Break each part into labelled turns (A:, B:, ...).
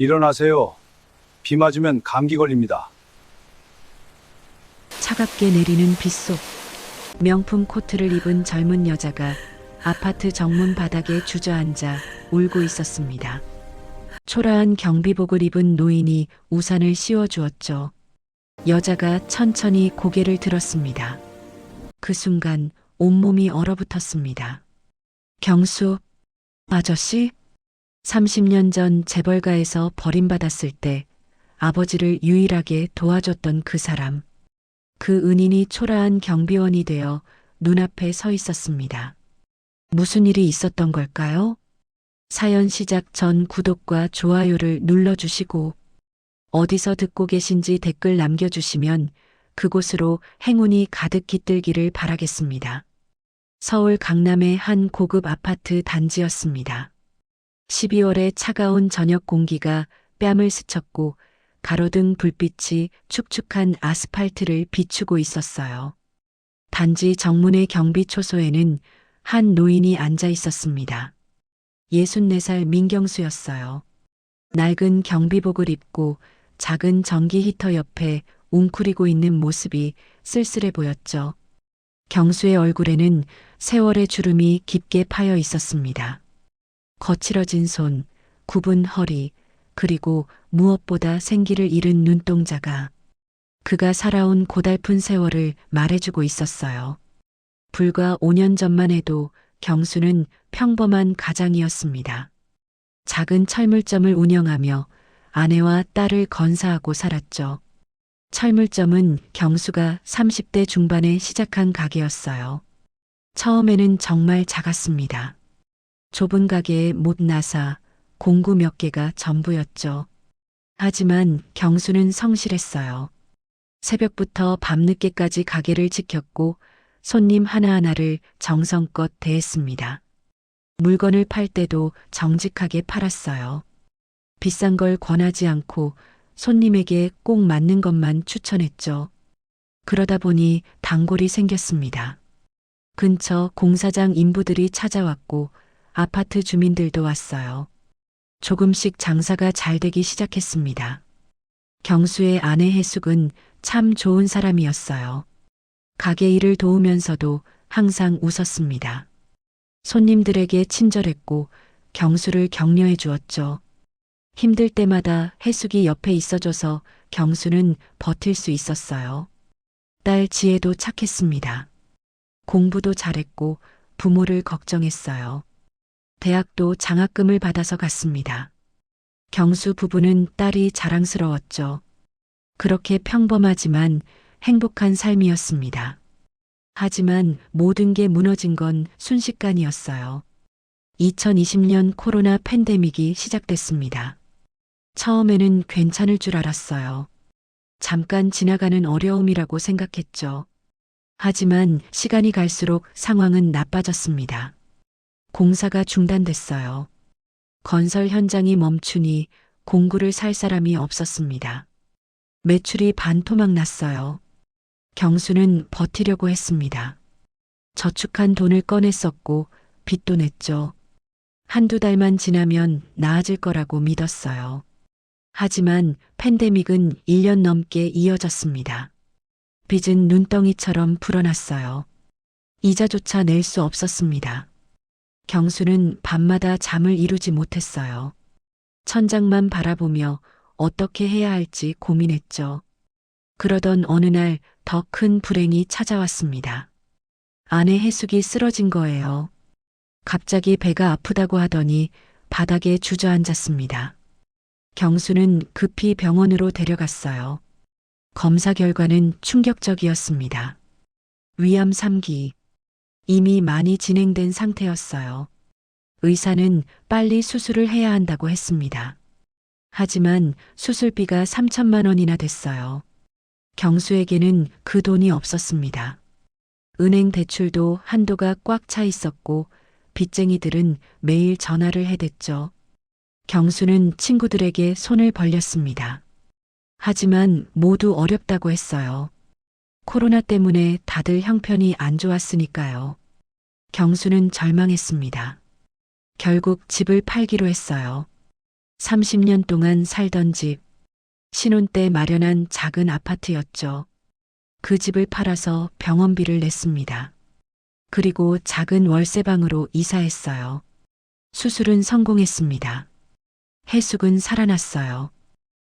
A: 일어나세요. 비 맞으면 감기 걸립니다.
B: 차갑게 내리는 빗속 명품 코트를 입은 젊은 여자가 아파트 정문 바닥에 주저앉아 울고 있었습니다. 초라한 경비복을 입은 노인이 우산을 씌워주었죠. 여자가 천천히 고개를 들었습니다. 그 순간 온몸이 얼어붙었습니다. 경수 아저씨? 30년 전 재벌가에서 버림받았을 때 아버지를 유일하게 도와줬던 그 사람. 그 은인이 초라한 경비원이 되어 눈앞에 서 있었습니다. 무슨 일이 있었던 걸까요? 사연 시작 전 구독과 좋아요를 눌러주시고 어디서 듣고 계신지 댓글 남겨주시면 그곳으로 행운이 가득 깃들기를 바라겠습니다. 서울 강남의 한 고급 아파트 단지였습니다. 12월의 차가운 저녁 공기가 뺨을 스쳤고 가로등 불빛이 축축한 아스팔트를 비추고 있었어요. 단지 정문의 경비초소에는 한 노인이 앉아 있었습니다. 64살 민경수였어요. 낡은 경비복을 입고 작은 전기 히터 옆에 웅크리고 있는 모습이 쓸쓸해 보였죠. 경수의 얼굴에는 세월의 주름이 깊게 파여 있었습니다. 거칠어진 손, 굽은 허리, 그리고 무엇보다 생기를 잃은 눈동자가 그가 살아온 고달픈 세월을 말해주고 있었어요. 불과 5년 전만 해도 경수는 평범한 가장이었습니다. 작은 철물점을 운영하며 아내와 딸을 건사하고 살았죠. 철물점은 경수가 30대 중반에 시작한 가게였어요. 처음에는 정말 작았습니다. 좁은 가게에 못나사, 공구 몇 개가 전부였죠. 하지만 경수는 성실했어요. 새벽부터 밤늦게까지 가게를 지켰고 손님 하나하나를 정성껏 대했습니다. 물건을 팔 때도 정직하게 팔았어요. 비싼 걸 권하지 않고 손님에게 꼭 맞는 것만 추천했죠. 그러다 보니 단골이 생겼습니다. 근처 공사장 인부들이 찾아왔고 아파트 주민들도 왔어요. 조금씩 장사가 잘 되기 시작했습니다. 경수의 아내 혜숙은 참 좋은 사람이었어요. 가게 일을 도우면서도 항상 웃었습니다. 손님들에게 친절했고 경수를 격려해 주었죠. 힘들 때마다 혜숙이 옆에 있어줘서 경수는 버틸 수 있었어요. 딸 지혜도 착했습니다. 공부도 잘했고 부모를 걱정했어요. 대학도 장학금을 받아서 갔습니다. 경수 부부는 딸이 자랑스러웠죠. 그렇게 평범하지만 행복한 삶이었습니다. 하지만 모든 게 무너진 건 순식간이었어요. 2020년 코로나 팬데믹이 시작됐습니다. 처음에는 괜찮을 줄 알았어요. 잠깐 지나가는 어려움이라고 생각했죠. 하지만 시간이 갈수록 상황은 나빠졌습니다. 공사가 중단됐어요. 건설 현장이 멈추니 공구를 살 사람이 없었습니다. 매출이 반토막 났어요. 경수는 버티려고 했습니다. 저축한 돈을 꺼냈었고 빚도 냈죠. 한두 달만 지나면 나아질 거라고 믿었어요. 하지만 팬데믹은 1년 넘게 이어졌습니다. 빚은 눈덩이처럼 불어났어요. 이자조차 낼 수 없었습니다. 경수는 밤마다 잠을 이루지 못했어요. 천장만 바라보며 어떻게 해야 할지 고민했죠. 그러던 어느 날 더 큰 불행이 찾아왔습니다. 아내 혜숙이 쓰러진 거예요. 갑자기 배가 아프다고 하더니 바닥에 주저앉았습니다. 경수는 급히 병원으로 데려갔어요. 검사 결과는 충격적이었습니다. 위암 3기. 이미 많이 진행된 상태였어요. 의사는 빨리 수술을 해야 한다고 했습니다. 하지만 수술비가 3천만 원이나 됐어요. 경수에게는 그 돈이 없었습니다. 은행 대출도 한도가 꽉 차 있었고 빚쟁이들은 매일 전화를 해댔죠. 경수는 친구들에게 손을 벌렸습니다. 하지만 모두 어렵다고 했어요. 코로나 때문에 다들 형편이 안 좋았으니까요. 경수는 절망했습니다. 결국 집을 팔기로 했어요. 30년 동안 살던 집, 신혼 때 마련한 작은 아파트였죠. 그 집을 팔아서 병원비를 냈습니다. 그리고 작은 월세방으로 이사했어요. 수술은 성공했습니다. 해숙은 살아났어요.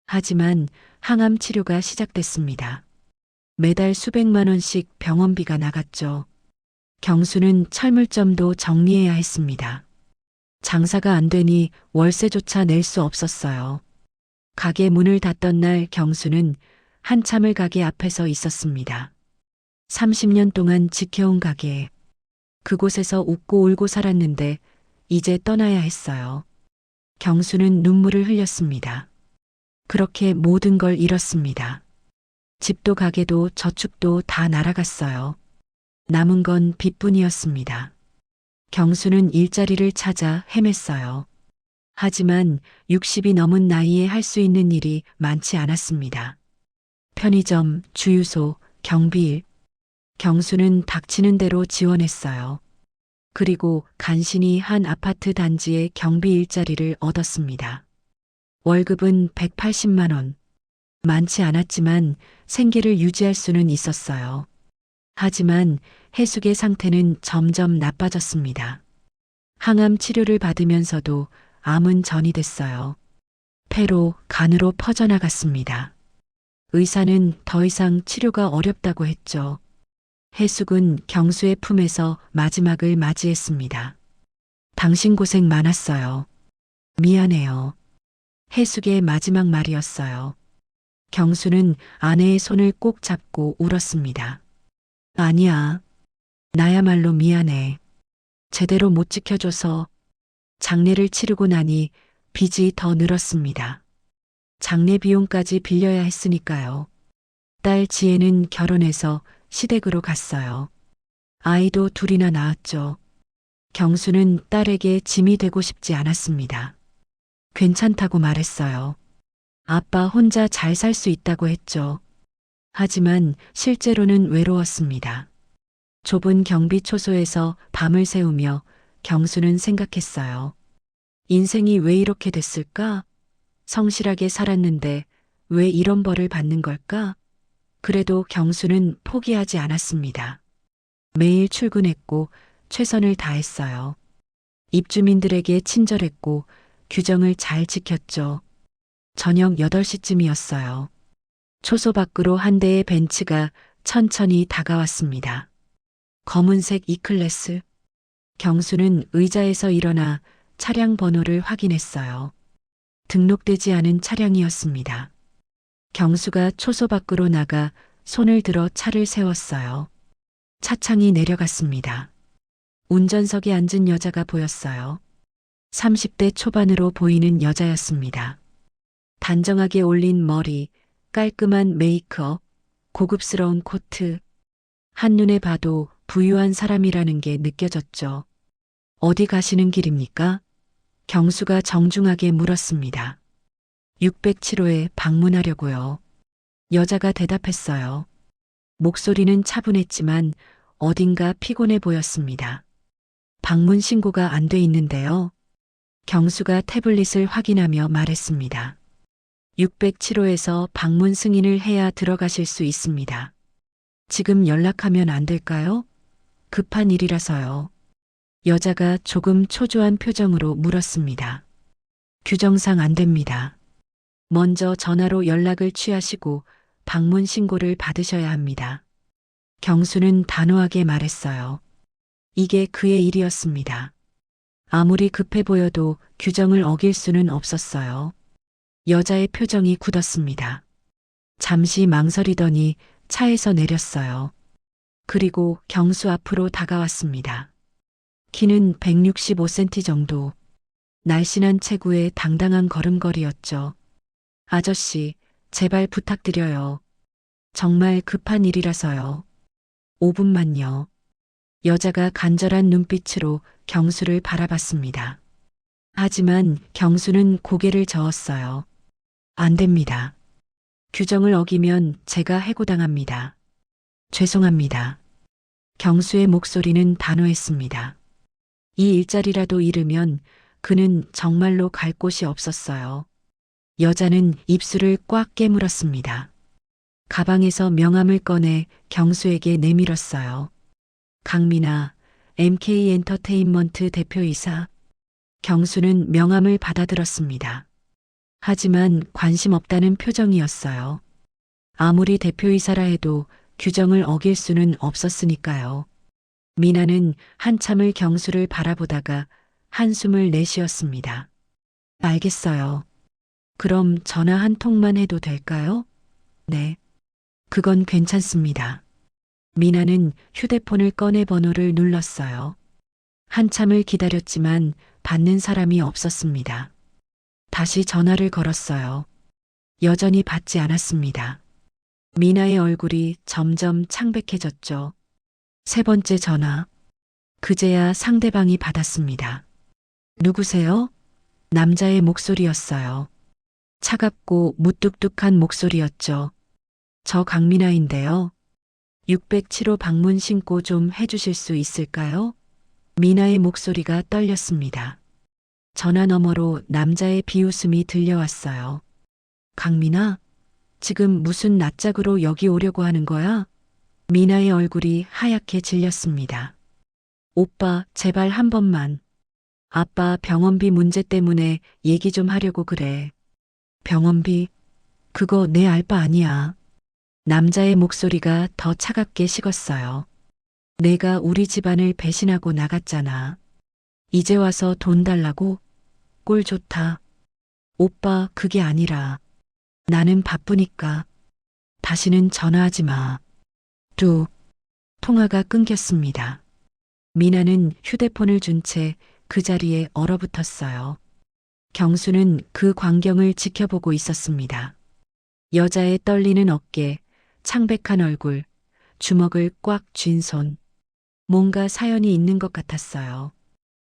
B: 하지만 항암 치료가 시작됐습니다. 매달 수백만 원씩 병원비가 나갔죠. 경수는 철물점도 정리해야 했습니다. 장사가 안 되니 월세조차 낼 수 없었어요. 가게 문을 닫던 날 경수는 한참을 가게 앞에서 있었습니다. 30년 동안 지켜온 가게. 그곳에서 웃고 울고 살았는데 이제 떠나야 했어요. 경수는 눈물을 흘렸습니다. 그렇게 모든 걸 잃었습니다. 집도 가게도 저축도 다 날아갔어요. 남은 건 빚뿐이었습니다. 경수는 일자리를 찾아 헤맸어요. 하지만 60이 넘은 나이에 할 수 있는 일이 많지 않았습니다. 편의점, 주유소, 경비일. 경수는 닥치는 대로 지원했어요. 그리고 간신히 한 아파트 단지의 경비 일자리를 얻었습니다. 월급은 180만 원. 많지 않았지만 생계를 유지할 수는 있었어요. 하지만 해숙의 상태는 점점 나빠졌습니다. 항암 치료를 받으면서도 암은 전이됐어요. 폐로, 간으로 퍼져나갔습니다. 의사는 더 이상 치료가 어렵다고 했죠. 해숙은 경수의 품에서 마지막을 맞이했습니다. 당신 고생 많았어요. 미안해요. 해숙의 마지막 말이었어요. 경수는 아내의 손을 꼭 잡고 울었습니다. 아니야. 나야말로 미안해. 제대로 못 지켜줘서. 장례를 치르고 나니 빚이 더 늘었습니다. 장례 비용까지 빌려야 했으니까요. 딸 지혜는 결혼해서 시댁으로 갔어요. 아이도 둘이나 낳았죠. 경수는 딸에게 짐이 되고 싶지 않았습니다. 괜찮다고 말했어요. 아빠 혼자 잘 살 수 있다고 했죠. 하지만 실제로는 외로웠습니다. 좁은 경비 초소에서 밤을 새우며 경수는 생각했어요. 인생이 왜 이렇게 됐을까? 성실하게 살았는데 왜 이런 벌을 받는 걸까? 그래도 경수는 포기하지 않았습니다. 매일 출근했고 최선을 다했어요. 입주민들에게 친절했고 규정을 잘 지켰죠. 저녁 8시쯤이었어요. 초소 밖으로 한 대의 벤츠가 천천히 다가왔습니다. 검은색 E클래스. 경수는 의자에서 일어나 차량 번호를 확인했어요. 등록되지 않은 차량이었습니다. 경수가 초소 밖으로 나가 손을 들어 차를 세웠어요. 차창이 내려갔습니다. 운전석에 앉은 여자가 보였어요. 30대 초반으로 보이는 여자였습니다. 단정하게 올린 머리, 깔끔한 메이크업, 고급스러운 코트. 한눈에 봐도 부유한 사람이라는 게 느껴졌죠. 어디 가시는 길입니까? 경수가 정중하게 물었습니다. 607호에 방문하려고요. 여자가 대답했어요. 목소리는 차분했지만 어딘가 피곤해 보였습니다. 방문 신고가 안 돼 있는데요. 경수가 태블릿을 확인하며 말했습니다. 607호에서 방문 승인을 해야 들어가실 수 있습니다. 지금 연락하면 안 될까요? 급한 일이라서요. 여자가 조금 초조한 표정으로 물었습니다. 규정상 안 됩니다. 먼저 전화로 연락을 취하시고 방문 신고를 받으셔야 합니다. 경수는 단호하게 말했어요. 이게 그의 일이었습니다. 아무리 급해 보여도 규정을 어길 수는 없었어요. 여자의 표정이 굳었습니다. 잠시 망설이더니 차에서 내렸어요. 그리고 경수 앞으로 다가왔습니다. 키는 165cm 정도. 날씬한 체구에 당당한 걸음걸이였죠. 아저씨, 제발 부탁드려요. 정말 급한 일이라서요. 5분만요. 여자가 간절한 눈빛으로 경수를 바라봤습니다. 하지만 경수는 고개를 저었어요. 안 됩니다. 규정을 어기면 제가 해고당합니다. 죄송합니다. 경수의 목소리는 단호했습니다. 이 일자리라도 잃으면 그는 정말로 갈 곳이 없었어요. 여자는 입술을 꽉 깨물었습니다. 가방에서 명함을 꺼내 경수에게 내밀었어요. 강민아, MK 엔터테인먼트 대표이사. 경수는 명함을 받아들었습니다. 하지만 관심 없다는 표정이었어요. 아무리 대표이사라 해도 규정을 어길 수는 없었으니까요. 미나는 한참을 경수를 바라보다가 한숨을 내쉬었습니다. 알겠어요. 그럼 전화 한 통만 해도 될까요? 네. 그건 괜찮습니다. 미나는 휴대폰을 꺼내 번호를 눌렀어요. 한참을 기다렸지만 받는 사람이 없었습니다. 다시 전화를 걸었어요. 여전히 받지 않았습니다. 미나의 얼굴이 점점 창백해졌죠. 세 번째 전화. 그제야 상대방이 받았습니다. 누구세요? 남자의 목소리였어요. 차갑고 무뚝뚝한 목소리였죠. 저 강민아인데요. 607호 방문 신고 좀 해주실 수 있을까요? 미나의 목소리가 떨렸습니다. 전화 너머로 남자의 비웃음이 들려왔어요. 강민아, 지금 무슨 낯짝으로 여기 오려고 하는 거야? 미나의 얼굴이 하얗게 질렸습니다. 오빠, 제발 한 번만. 아빠 병원비 문제 때문에 얘기 좀 하려고 그래. 병원비? 그거 내 알 바 아니야. 남자의 목소리가 더 차갑게 식었어요. 내가 우리 집안을 배신하고 나갔잖아. 이제 와서 돈 달라고? 꼴 좋다. 오빠, 그게 아니라 나는 바쁘니까 다시는 전화하지 마. 통화가 끊겼습니다. 미나는 휴대폰을 준 채 그 자리에 얼어붙었어요. 경수는 그 광경을 지켜보고 있었습니다. 여자의 떨리는 어깨, 창백한 얼굴, 주먹을 꽉 쥔 손. 뭔가 사연이 있는 것 같았어요.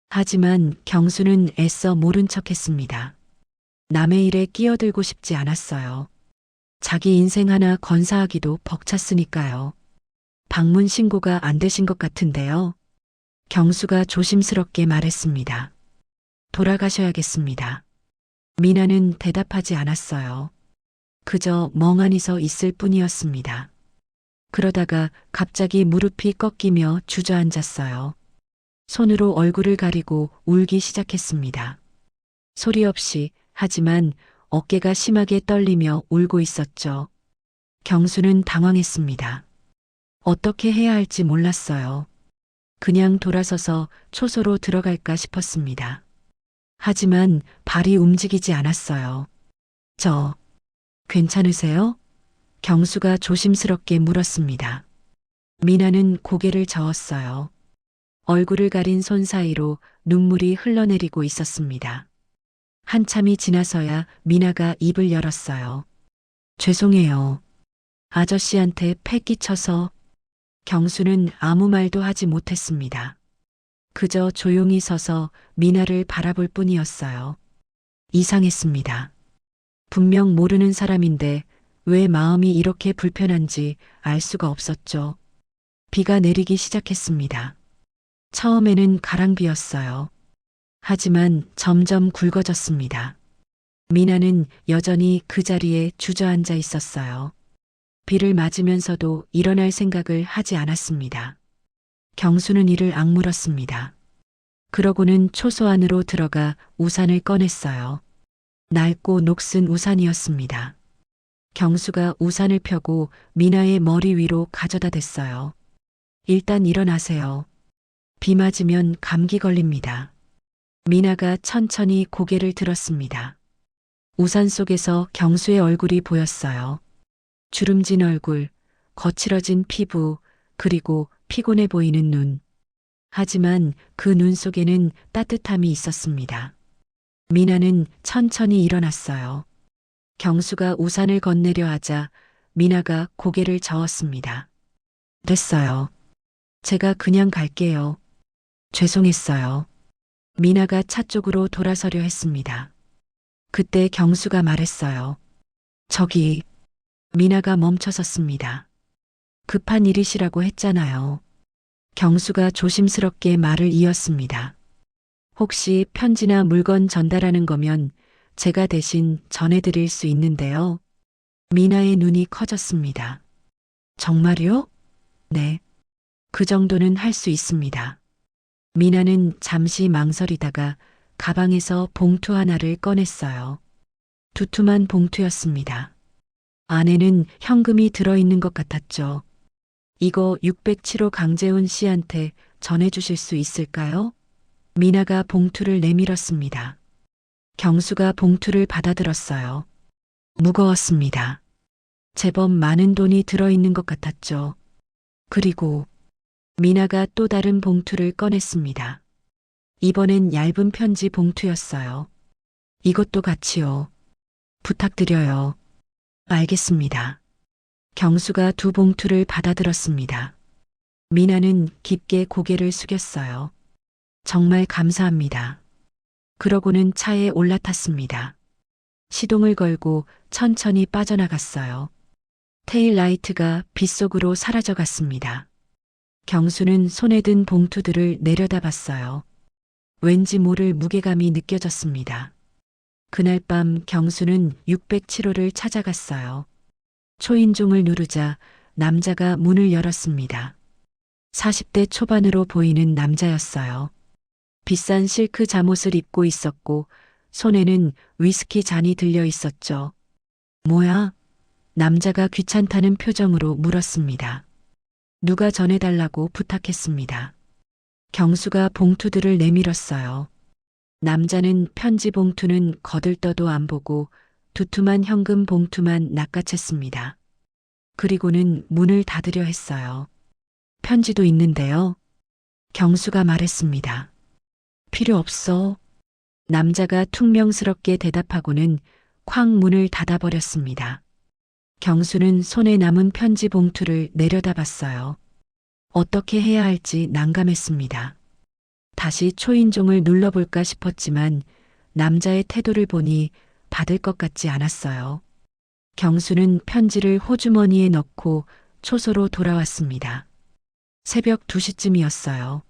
B: 하지만 경수는 애써 모른 척했습니다. 남의 일에 끼어들고 싶지 않았어요. 자기 인생 하나 건사하기도 벅찼으니까요. 방문 신고가 안 되신 것 같은데요. 경수가 조심스럽게 말했습니다. 돌아가셔야겠습니다. 미나는 대답하지 않았어요. 그저 멍하니 서 있을 뿐이었습니다. 그러다가 갑자기 무릎이 꺾이며 주저앉았어요. 손으로 얼굴을 가리고 울기 시작했습니다. 소리 없이, 하지만 어깨가 심하게 떨리며 울고 있었죠. 경수는 당황했습니다. 어떻게 해야 할지 몰랐어요. 그냥 돌아서서 초소로 들어갈까 싶었습니다. 하지만 발이 움직이지 않았어요. 괜찮으세요? 경수가 조심스럽게 물었습니다. 미나는 고개를 저었어요. 얼굴을 가린 손 사이로 눈물이 흘러내리고 있었습니다. 한참이 지나서야 미나가 입을 열었어요. 죄송해요. 아저씨한테 패 끼쳐서. 경수는 아무 말도 하지 못했습니다. 그저 조용히 서서 미나를 바라볼 뿐이었어요. 이상했습니다. 분명 모르는 사람인데 왜 마음이 이렇게 불편한지 알 수가 없었죠. 비가 내리기 시작했습니다. 처음에는 가랑비였어요. 하지만 점점 굵어졌습니다. 미나는 여전히 그 자리에 주저앉아 있었어요. 비를 맞으면서도 일어날 생각을 하지 않았습니다. 경수는 이를 악물었습니다. 그러고는 초소 안으로 들어가 우산을 꺼냈어요. 낡고 녹슨 우산이었습니다. 경수가 우산을 펴고 미나의 머리 위로 가져다 댔어요. 일단 일어나세요. 비 맞으면 감기 걸립니다. 미나가 천천히 고개를 들었습니다. 우산 속에서 경수의 얼굴이 보였어요. 주름진 얼굴, 거칠어진 피부, 그리고 피곤해 보이는 눈. 하지만 그 눈 속에는 따뜻함이 있었습니다. 미나는 천천히 일어났어요. 경수가 우산을 건네려 하자 미나가 고개를 저었습니다. 됐어요. 제가 그냥 갈게요. 죄송했어요. 미나가 차 쪽으로 돌아서려 했습니다. 그때 경수가 말했어요. 저기. 미나가 멈춰섰습니다. 급한 일이시라고 했잖아요. 경수가 조심스럽게 말을 이었습니다. 혹시 편지나 물건 전달하는 거면 제가 대신 전해드릴 수 있는데요. 미나의 눈이 커졌습니다. 정말요? 네. 그 정도는 할 수 있습니다. 미나는 잠시 망설이다가 가방에서 봉투 하나를 꺼냈어요. 두툼한 봉투였습니다. 안에는 현금이 들어있는 것 같았죠. 이거 607호 강재훈 씨한테 전해주실 수 있을까요? 미나가 봉투를 내밀었습니다. 경수가 봉투를 받아들었어요. 무거웠습니다. 제법 많은 돈이 들어있는 것 같았죠. 그리고 미나가 또 다른 봉투를 꺼냈습니다. 이번엔 얇은 편지 봉투였어요. 이것도 같이요. 부탁드려요. 알겠습니다. 경수가 두 봉투를 받아들었습니다. 미나는 깊게 고개를 숙였어요. 정말 감사합니다. 그러고는 차에 올라탔습니다. 시동을 걸고 천천히 빠져나갔어요. 테일라이트가 빗속으로 사라져갔습니다. 경수는 손에 든 봉투들을 내려다봤어요. 왠지 모를 무게감이 느껴졌습니다. 그날 밤 경수는 607호를 찾아갔어요. 초인종을 누르자 남자가 문을 열었습니다. 40대 초반으로 보이는 남자였어요. 비싼 실크 잠옷을 입고 있었고 손에는 위스키 잔이 들려 있었죠. 뭐야? 남자가 귀찮다는 표정으로 물었습니다. 누가 전해달라고 부탁했습니다. 경수가 봉투들을 내밀었어요. 남자는 편지 봉투는 거들떠도 안 보고 두툼한 현금 봉투만 낚아챘습니다. 그리고는 문을 닫으려 했어요. 편지도 있는데요. 경수가 말했습니다. 필요 없어. 남자가 퉁명스럽게 대답하고는 쾅 문을 닫아버렸습니다. 경수는 손에 남은 편지 봉투를 내려다봤어요. 어떻게 해야 할지 난감했습니다. 다시 초인종을 눌러볼까 싶었지만 남자의 태도를 보니 받을 것 같지 않았어요. 경수는 편지를 호주머니에 넣고 초소로 돌아왔습니다. 새벽 2시쯤이었어요.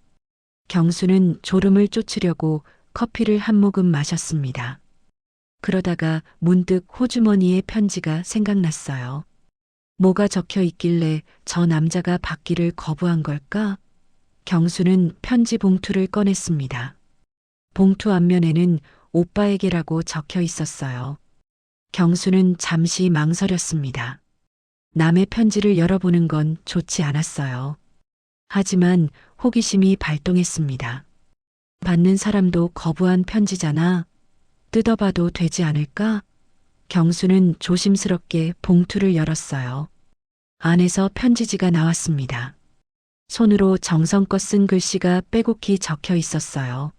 B: 경수는 졸음을 쫓으려고 커피를 한 모금 마셨습니다. 그러다가 문득 호주머니에 편지가 생각났어요. 뭐가 적혀 있길래 저 남자가 받기를 거부한 걸까? 경수는 편지 봉투를 꺼냈습니다. 봉투 앞면에는 오빠에게라고 적혀 있었어요. 경수는 잠시 망설였습니다. 남의 편지를 열어보는 건 좋지 않았어요. 하지만 호기심이 발동했습니다. 받는 사람도 거부한 편지잖아. 뜯어봐도 되지 않을까? 경수는 조심스럽게 봉투를 열었어요. 안에서 편지지가 나왔습니다. 손으로 정성껏 쓴 글씨가 빼곡히 적혀 있었어요.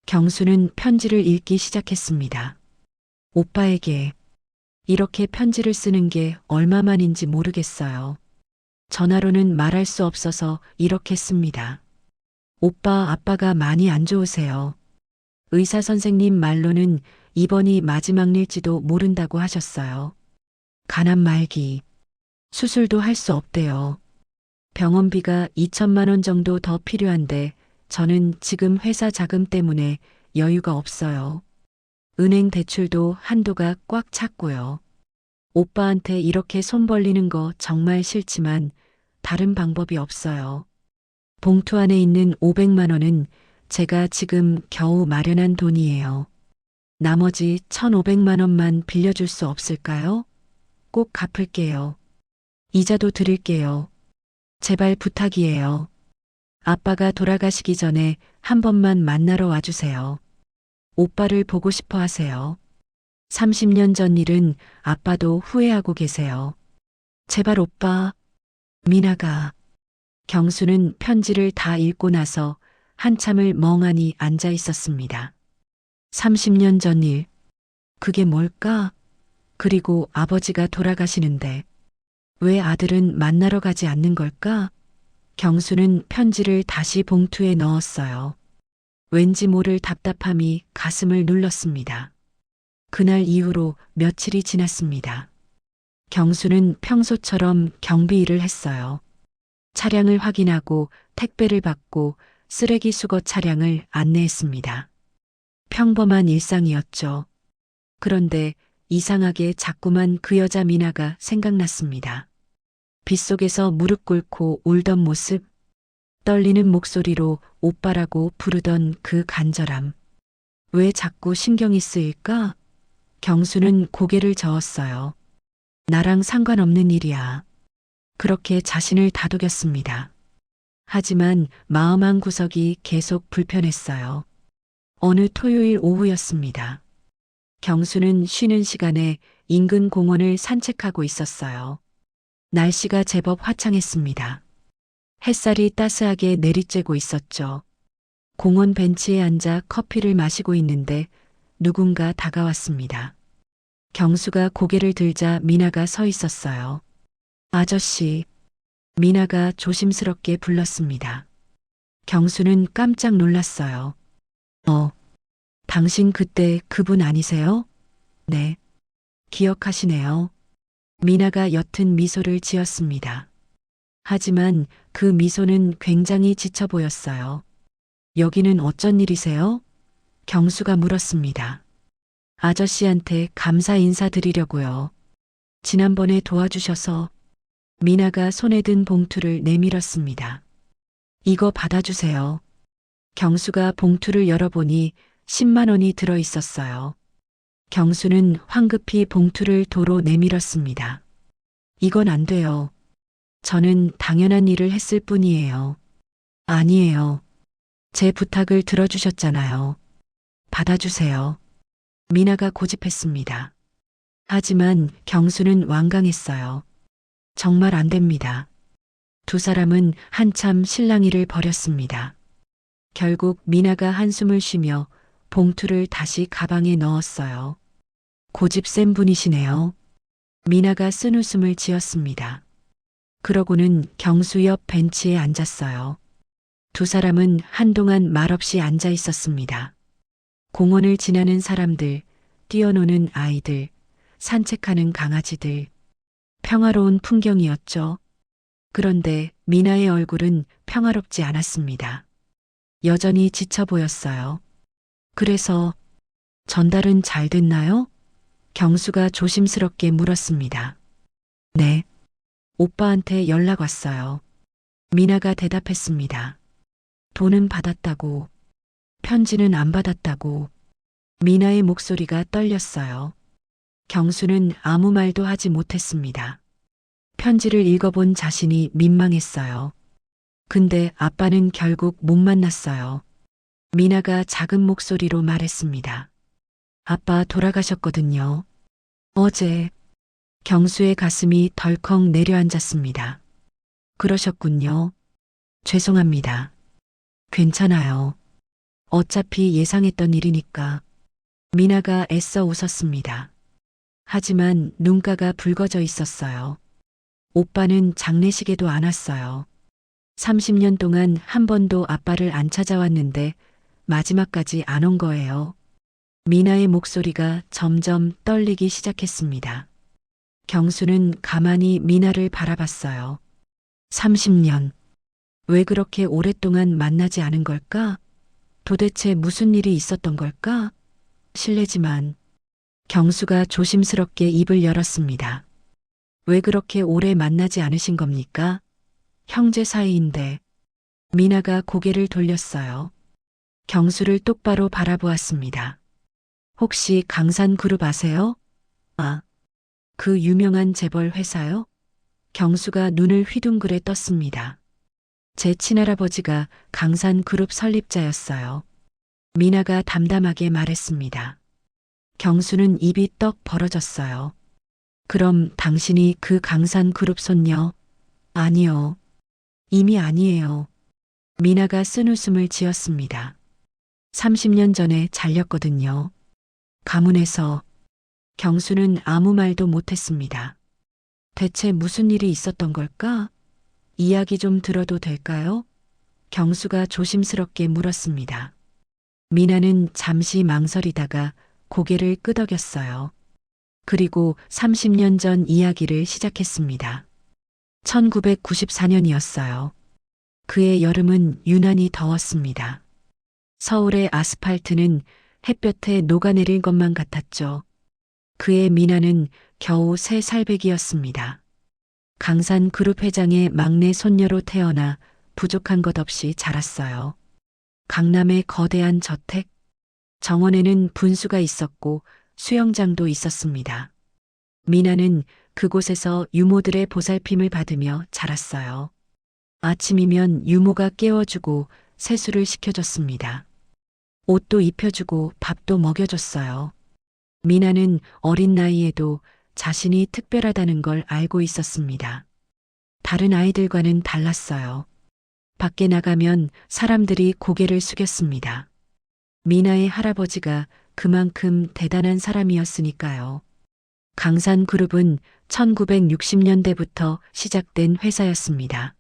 B: 경수는 편지를 읽기 시작했습니다. 오빠에게 이렇게 편지를 쓰는 게 얼마만인지 모르겠어요. 전화로는 말할 수 없어서 이렇게 씁니다. 오빠 아빠가 많이 안 좋으세요. 의사 선생님 말로는 이번이 마지막 일지도 모른다고 하셨어요. 간암 말기. 수술도 할 수 없대요. 병원비가 2천만 원 정도 더 필요한데 저는 지금 회사 자금 때문에 여유가 없어요. 은행 대출도 한도가 꽉 찼고요. 오빠한테 이렇게 손 벌리는 거 정말 싫지만 다른 방법이 없어요. 봉투 안에 있는 500만 원은 제가 지금 겨우 마련한 돈이에요. 나머지 1,500만 원만 빌려줄 수 없을까요? 꼭 갚을게요. 이자도 드릴게요. 제발 부탁이에요. 아빠가 돌아가시기 전에 한 번만 만나러 와주세요. 오빠를 보고 싶어 하세요. 30년 전 일은 아빠도 후회하고 계세요. 제발 오빠. 미나가. 경수는 편지를 다 읽고 나서 한참을 멍하니 앉아 있었습니다. 30년 전 일. 그게 뭘까? 그리고 아버지가 돌아가시는데 왜 아들은 만나러 가지 않는 걸까? 경수는 편지를 다시 봉투에 넣었어요. 왠지 모를 답답함이 가슴을 눌렀습니다. 그날 이후로 며칠이 지났습니다. 경수는 평소처럼 경비 일을 했어요. 차량을 확인하고 택배를 받고 쓰레기 수거 차량을 안내했습니다. 평범한 일상이었죠. 그런데 이상하게 자꾸만 그 여자 미나가 생각났습니다. 빗속에서 무릎 꿇고 울던 모습, 떨리는 목소리로 오빠라고 부르던 그 간절함. 왜 자꾸 신경이 쓰일까? 경수는 고개를 저었어요. 나랑 상관없는 일이야. 그렇게 자신을 다독였습니다. 하지만 마음 한 구석이 계속 불편했어요. 어느 토요일 오후였습니다. 경수는 쉬는 시간에 인근 공원을 산책하고 있었어요. 날씨가 제법 화창했습니다. 햇살이 따스하게 내리쬐고 있었죠. 공원 벤치에 앉아 커피를 마시고 있는데 누군가 다가왔습니다. 경수가 고개를 들자 미나가 서 있었어요. 아저씨, 미나가 조심스럽게 불렀습니다. 경수는 깜짝 놀랐어요. 당신 그때 그분 아니세요? 네. 기억하시네요. 미나가 옅은 미소를 지었습니다. 하지만 그 미소는 굉장히 지쳐 보였어요. 여기는 어쩐 일이세요? 경수가 물었습니다. 아저씨한테 감사 인사드리려고요. 지난번에 도와주셔서. 미나가 손에 든 봉투를 내밀었습니다. 이거 받아주세요. 경수가 봉투를 열어보니 10만 원이 들어 있었어요. 경수는 황급히 봉투를 도로 내밀었습니다. 이건 안 돼요. 저는 당연한 일을 했을 뿐이에요. 아니에요. 제 부탁을 들어주셨잖아요. 받아주세요. 미나가 고집했습니다. 하지만 경수는 완강했어요. 정말 안 됩니다. 두 사람은 한참 실랑이를 벌였습니다. 결국 미나가 한숨을 쉬며 봉투를 다시 가방에 넣었어요. 고집 센 분이시네요. 미나가 쓴웃음을 지었습니다. 그러고는 경수 옆 벤치에 앉았어요. 두 사람은 한동안 말없이 앉아 있었습니다. 공원을 지나는 사람들, 뛰어노는 아이들, 산책하는 강아지들. 평화로운 풍경이었죠. 그런데 미나의 얼굴은 평화롭지 않았습니다. 여전히 지쳐 보였어요. 그래서 전달은 잘 됐나요? 경수가 조심스럽게 물었습니다. 네. 오빠한테 연락 왔어요. 미나가 대답했습니다. 돈은 받았다고, 편지는 안 받았다고. 미나의 목소리가 떨렸어요. 경수는 아무 말도 하지 못했습니다. 편지를 읽어본 자신이 민망했어요. 근데 아빠는 결국 못 만났어요. 미나가 작은 목소리로 말했습니다. 아빠 돌아가셨거든요. 어제. 경수의 가슴이 덜컥 내려앉았습니다. 그러셨군요. 죄송합니다. 괜찮아요. 어차피 예상했던 일이니까. 미나가 애써 웃었습니다. 하지만 눈가가 붉어져 있었어요. 오빠는 장례식에도 안 왔어요. 30년 동안 한 번도 아빠를 안 찾아왔는데 마지막까지 안 온 거예요. 미나의 목소리가 점점 떨리기 시작했습니다. 경수는 가만히 미나를 바라봤어요. 30년. 왜 그렇게 오랫동안 만나지 않은 걸까? 도대체 무슨 일이 있었던 걸까? 실례지만 경수가 조심스럽게 입을 열었습니다. 왜 그렇게 오래 만나지 않으신 겁니까? 형제 사이인데. 미나가 고개를 돌렸어요. 경수를 똑바로 바라보았습니다. 혹시 강산그룹 아세요? 아, 그 유명한 재벌 회사요? 경수가 눈을 휘둥그레 떴습니다. 제 친할아버지가 강산그룹 설립자였어요. 미나가 담담하게 말했습니다. 경수는 입이 떡 벌어졌어요. 그럼 당신이 그 강산그룹 손녀? 아니요. 이미 아니에요. 미나가 쓴웃음을 지었습니다. 30년 전에 잘렸거든요. 가문에서. 경수는 아무 말도 못했습니다. 대체 무슨 일이 있었던 걸까? 이야기 좀 들어도 될까요? 경수가 조심스럽게 물었습니다. 미나는 잠시 망설이다가 고개를 끄덕였어요. 그리고 30년 전 이야기를 시작했습니다. 1994년이었어요. 그의 여름은 유난히 더웠습니다. 서울의 아스팔트는 햇볕에 녹아내릴 것만 같았죠. 그의 미나는 겨우 3살배기였습니다. 강산 그룹 회장의 막내 손녀로 태어나 부족한 것 없이 자랐어요. 강남의 거대한 저택, 정원에는 분수가 있었고 수영장도 있었습니다. 미나는 그곳에서 유모들의 보살핌을 받으며 자랐어요. 아침이면 유모가 깨워주고 세수를 시켜줬습니다. 옷도 입혀주고 밥도 먹여줬어요. 미나는 어린 나이에도 자신이 특별하다는 걸 알고 있었습니다. 다른 아이들과는 달랐어요. 밖에 나가면 사람들이 고개를 숙였습니다. 미나의 할아버지가 그만큼 대단한 사람이었으니까요. 강산그룹은 1960년대부터 시작된 회사였습니다.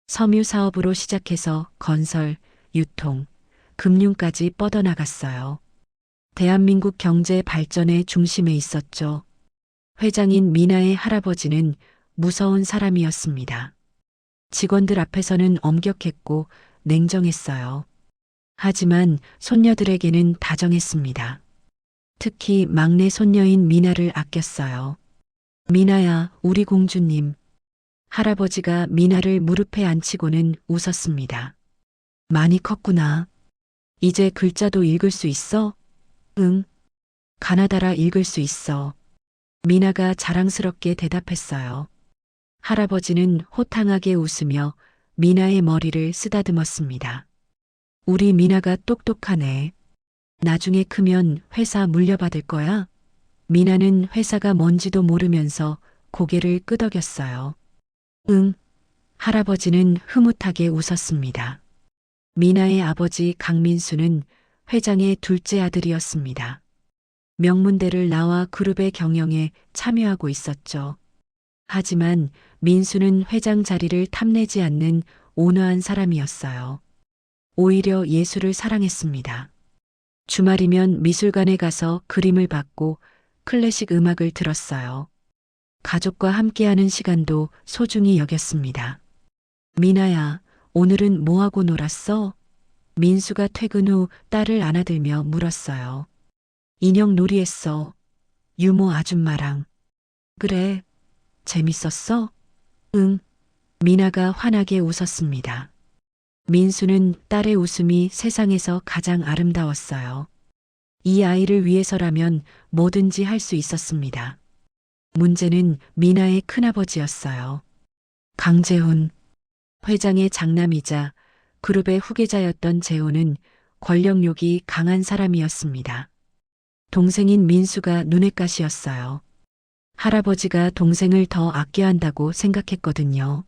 B: 섬유 사업으로 시작해서 건설, 유통, 금융까지 뻗어나갔어요. 대한민국 경제 발전의 중심에 있었죠. 회장인 미나의 할아버지는 무서운 사람이었습니다. 직원들 앞에서는 엄격했고 냉정했어요. 하지만 손녀들에게는 다정했습니다. 특히 막내 손녀인 미나를 아꼈어요. 미나야, 우리 공주님. 할아버지가 미나를 무릎에 앉히고는 웃었습니다. 많이 컸구나. 이제 글자도 읽을 수 있어? 응. 가나다라 읽을 수 있어. 미나가 자랑스럽게 대답했어요. 할아버지는 호탕하게 웃으며 미나의 머리를 쓰다듬었습니다. 우리 미나가 똑똑하네. 나중에 크면 회사 물려받을 거야? 미나는 회사가 뭔지도 모르면서 고개를 끄덕였어요. 응. 할아버지는 흐뭇하게 웃었습니다. 미나의 아버지 강민수는 회장의 둘째 아들이었습니다. 명문대를 나와 그룹의 경영에 참여하고 있었죠. 하지만 민수는 회장 자리를 탐내지 않는 온화한 사람이었어요. 오히려 예술을 사랑했습니다. 주말이면 미술관에 가서 그림을 받고 클래식 음악을 들었어요. 가족과 함께하는 시간도 소중히 여겼습니다. 미나야, 오늘은 뭐하고 놀았어? 민수가 퇴근 후 딸을 안아들며 물었어요. 인형 놀이했어. 유모 아줌마랑. 그래, 재밌었어? 응. 미나가 환하게 웃었습니다. 민수는 딸의 웃음이 세상에서 가장 아름다웠어요. 이 아이를 위해서라면 뭐든지 할 수 있었습니다. 문제는 미나의 큰아버지였어요. 강재훈. 회장의 장남이자 그룹의 후계자였던 재훈은 권력욕이 강한 사람이었습니다. 동생인 민수가 눈엣가시였어요. 할아버지가 동생을 더 아껴야 한다고 생각했거든요.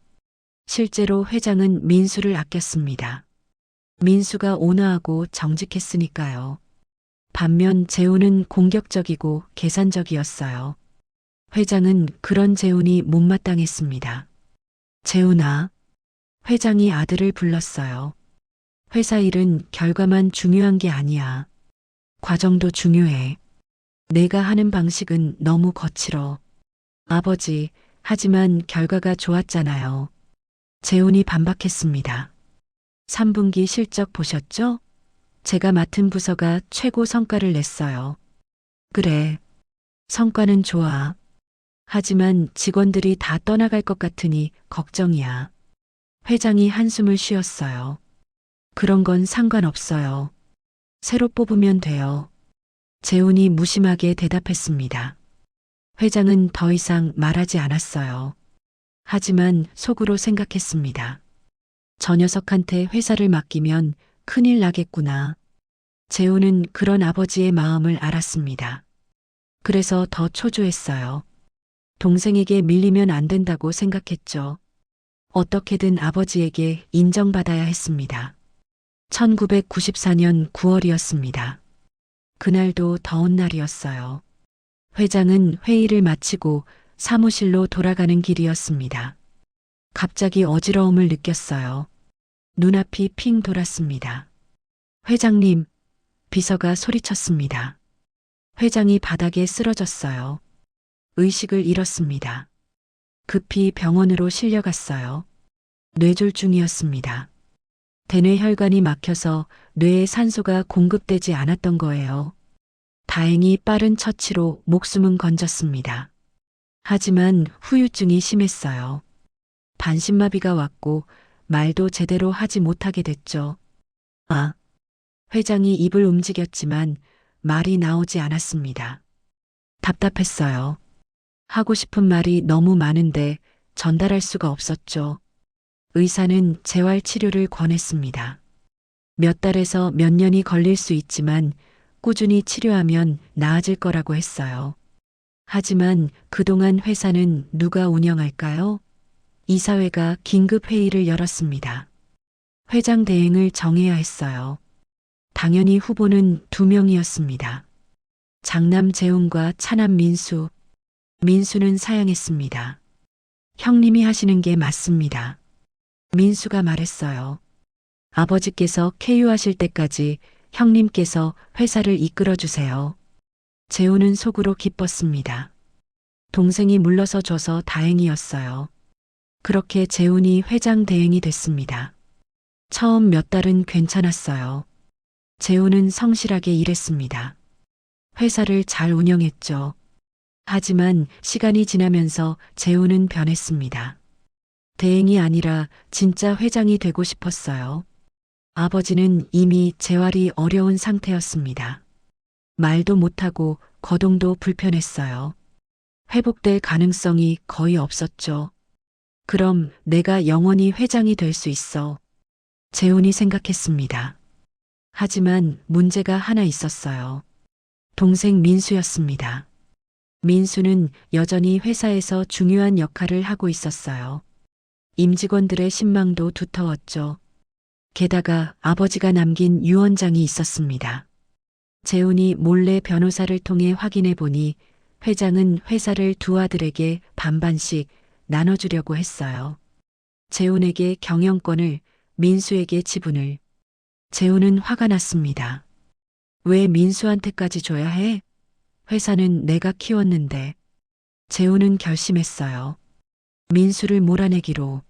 B: 실제로 회장은 민수를 아꼈습니다. 민수가 온화하고 정직했으니까요. 반면 재훈은 공격적이고 계산적이었어요. 회장은 그런 재훈이 못마땅했습니다. 재훈아. 회장이 아들을 불렀어요. 회사 일은 결과만 중요한 게 아니야. 과정도 중요해. 내가 하는 방식은 너무 거칠어. 아버지, 하지만 결과가 좋았잖아요. 재훈이 반박했습니다. 3분기 실적 보셨죠? 제가 맡은 부서가 최고 성과를 냈어요. 그래. 성과는 좋아. 하지만 직원들이 다 떠나갈 것 같으니 걱정이야. 회장이 한숨을 쉬었어요. 그런 건 상관없어요. 새로 뽑으면 돼요. 재훈이 무심하게 대답했습니다. 회장은 더 이상 말하지 않았어요. 하지만 속으로 생각했습니다. 저 녀석한테 회사를 맡기면 큰일 나겠구나. 재훈은 그런 아버지의 마음을 알았습니다. 그래서 더 초조했어요. 동생에게 밀리면 안 된다고 생각했죠. 어떻게든 아버지에게 인정받아야 했습니다. 1994년 9월이었습니다. 그날도 더운 날이었어요. 회장은 회의를 마치고 사무실로 돌아가는 길이었습니다. 갑자기 어지러움을 느꼈어요. 눈앞이 핑 돌았습니다. 회장님, 비서가 소리쳤습니다. 회장이 바닥에 쓰러졌어요. 의식을 잃었습니다. 급히 병원으로 실려갔어요. 뇌졸중이었습니다. 대뇌혈관이 막혀서 뇌에 산소가 공급되지 않았던 거예요. 다행히 빠른 처치로 목숨은 건졌습니다. 하지만 후유증이 심했어요. 반신마비가 왔고 말도 제대로 하지 못하게 됐죠. 아, 회장이 입을 움직였지만 말이 나오지 않았습니다. 답답했어요. 하고 싶은 말이 너무 많은데 전달할 수가 없었죠. 의사는 재활 치료를 권했습니다. 몇 달에서 몇 년이 걸릴 수 있지만 꾸준히 치료하면 나아질 거라고 했어요. 하지만 그동안 회사는 누가 운영할까요? 이사회가 긴급 회의를 열었습니다. 회장 대행을 정해야 했어요. 당연히 후보는 2명이었습니다. 장남 재훈과 차남 민수. 민수는 사양했습니다. 형님이 하시는 게 맞습니다. 민수가 말했어요. 아버지께서 쾌유하실 때까지 형님께서 회사를 이끌어 주세요. 재훈은 속으로 기뻤습니다. 동생이 물러서 줘서 다행이었어요. 그렇게 재훈이 회장 대행이 됐습니다. 처음 몇 달은 괜찮았어요. 재훈은 성실하게 일했습니다. 회사를 잘 운영했죠. 하지만 시간이 지나면서 재훈은 변했습니다. 대행이 아니라 진짜 회장이 되고 싶었어요. 아버지는 이미 재활이 어려운 상태였습니다. 말도 못하고 거동도 불편했어요. 회복될 가능성이 거의 없었죠. 그럼 내가 영원히 회장이 될 수 있어. 재훈이 생각했습니다. 하지만 문제가 하나 있었어요. 동생 민수였습니다. 민수는 여전히 회사에서 중요한 역할을 하고 있었어요. 임직원들의 신망도 두터웠죠. 게다가 아버지가 남긴 유언장이 있었습니다. 재훈이 몰래 변호사를 통해 확인해 보니 회장은 회사를 두 아들에게 반반씩 나눠주려고 했어요. 재훈에게 경영권을, 민수에게 지분을. 재훈은 화가 났습니다. 왜 민수한테까지 줘야 해? 회사는 내가 키웠는데. 재훈은 결심했어요. 민수를 몰아내기로.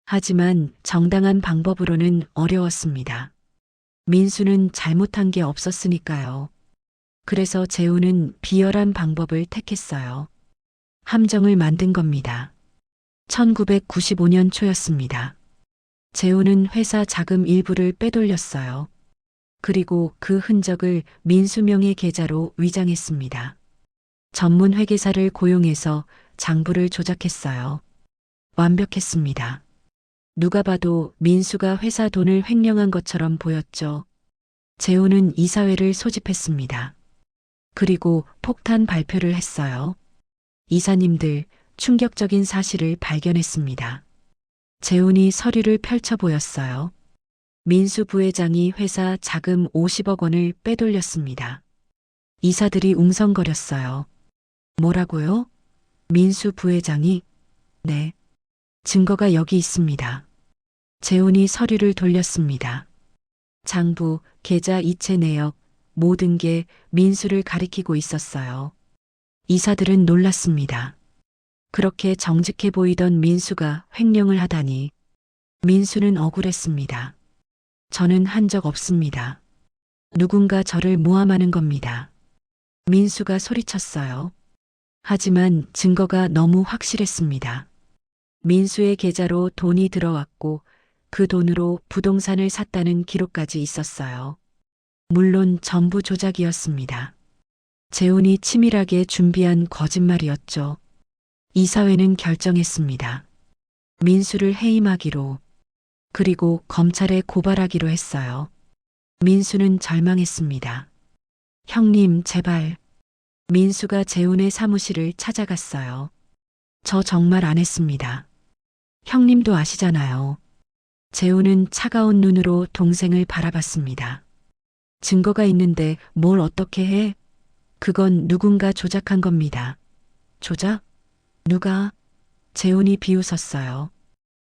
B: 하지만 정당한 방법으로는 어려웠습니다. 민수는 잘못한 게 없었으니까요. 그래서 재훈은 비열한 방법을 택했어요. 함정을 만든 겁니다. 1995년 초였습니다. 재훈은 회사 자금 일부를 빼돌렸어요. 그리고 그 흔적을 민수명의 계좌로 위장했습니다. 전문 회계사를 고용해서 장부를 조작했어요. 완벽했습니다. 누가 봐도 민수가 회사 돈을 횡령한 것처럼 보였죠. 재훈은 이사회를 소집했습니다. 그리고 폭탄 발표를 했어요. 이사님들, 충격적인 사실을 발견했습니다. 재훈이 서류를 펼쳐 보였어요. 민수 부회장이 회사 자금 50억 원을 빼돌렸습니다. 이사들이 웅성거렸어요. 뭐라고요? 민수 부회장이? 네. 증거가 여기 있습니다. 재훈이 서류를 돌렸습니다. 장부, 계좌 이체 내역, 모든 게 민수를 가리키고 있었어요. 이사들은 놀랐습니다. 그렇게 정직해 보이던 민수가 횡령을 하다니. 민수는 억울했습니다. 저는 한 적 없습니다. 누군가 저를 모함하는 겁니다. 민수가 소리쳤어요. 하지만 증거가 너무 확실했습니다. 민수의 계좌로 돈이 들어왔고 그 돈으로 부동산을 샀다는 기록까지 있었어요. 물론 전부 조작이었습니다. 재훈이 치밀하게 준비한 거짓말이었죠. 이사회는 결정했습니다. 민수를 해임하기로, 그리고 검찰에 고발하기로 했어요. 민수는 절망했습니다. 형님, 제발. 민수가 재훈의 사무실을 찾아갔어요. 저 정말 안 했습니다. 형님도 아시잖아요. 재훈은 차가운 눈으로 동생을 바라봤습니다. 증거가 있는데 뭘 어떻게 해? 그건 누군가 조작한 겁니다. 조작? 누가? 재훈이 비웃었어요.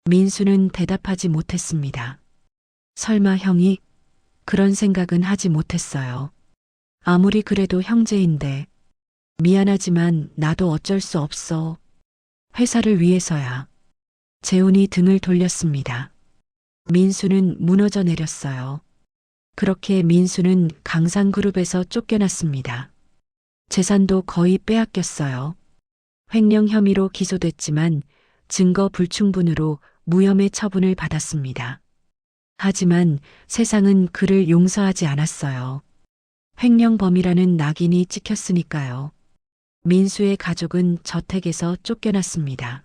B: 민수는 대답하지 못했습니다. 설마 형이? 그런 생각은 하지 못했어요. 아무리 그래도 형제인데. 미안하지만 나도 어쩔 수 없어. 회사를 위해서야. 재훈이 등을 돌렸습니다. 민수는 무너져 내렸어요. 그렇게 민수는 강산그룹에서 쫓겨났습니다. 재산도 거의 빼앗겼어요. 횡령 혐의로 기소됐지만 증거 불충분으로 무혐의 처분을 받았습니다. 하지만 세상은 그를 용서하지 않았어요. 횡령범이라는 낙인이 찍혔으니까요. 민수의 가족은 저택에서 쫓겨났습니다.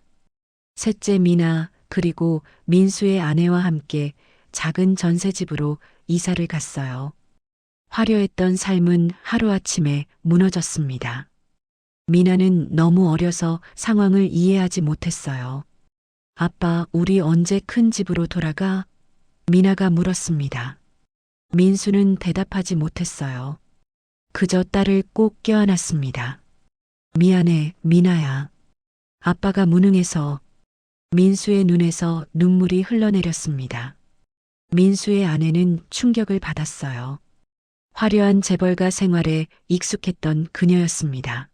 B: 셋째 미나 그리고 민수의 아내와 함께 작은 전세집으로 이사를 갔어요. 화려했던 삶은 하루아침에 무너졌습니다. 미나는 너무 어려서 상황을 이해하지 못했어요. 아빠, 우리 언제 큰 집으로 돌아가? 미나가 물었습니다. 민수는 대답하지 못했어요. 그저 딸을 꼭 껴안았습니다. 미안해, 미나야. 아빠가 무능해서. 민수의 눈에서 눈물이 흘러내렸습니다. 민수의 아내는 충격을 받았어요. 화려한 재벌가 생활에 익숙했던 그녀였습니다.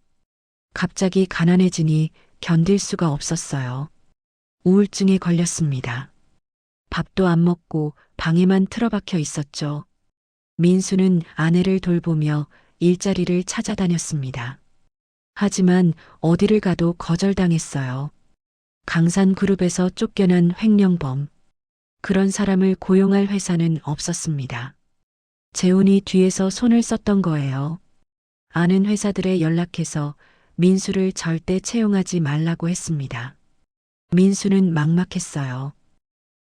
B: 갑자기 가난해지니 견딜 수가 없었어요. 우울증에 걸렸습니다. 밥도 안 먹고 방에만 틀어박혀 있었죠. 민수는 아내를 돌보며 일자리를 찾아다녔습니다. 하지만 어디를 가도 거절당했어요. 강산그룹에서 쫓겨난 횡령범. 그런 사람을 고용할 회사는 없었습니다. 재훈이 뒤에서 손을 썼던 거예요. 아는 회사들에 연락해서 민수를 절대 채용하지 말라고 했습니다. 민수는 막막했어요.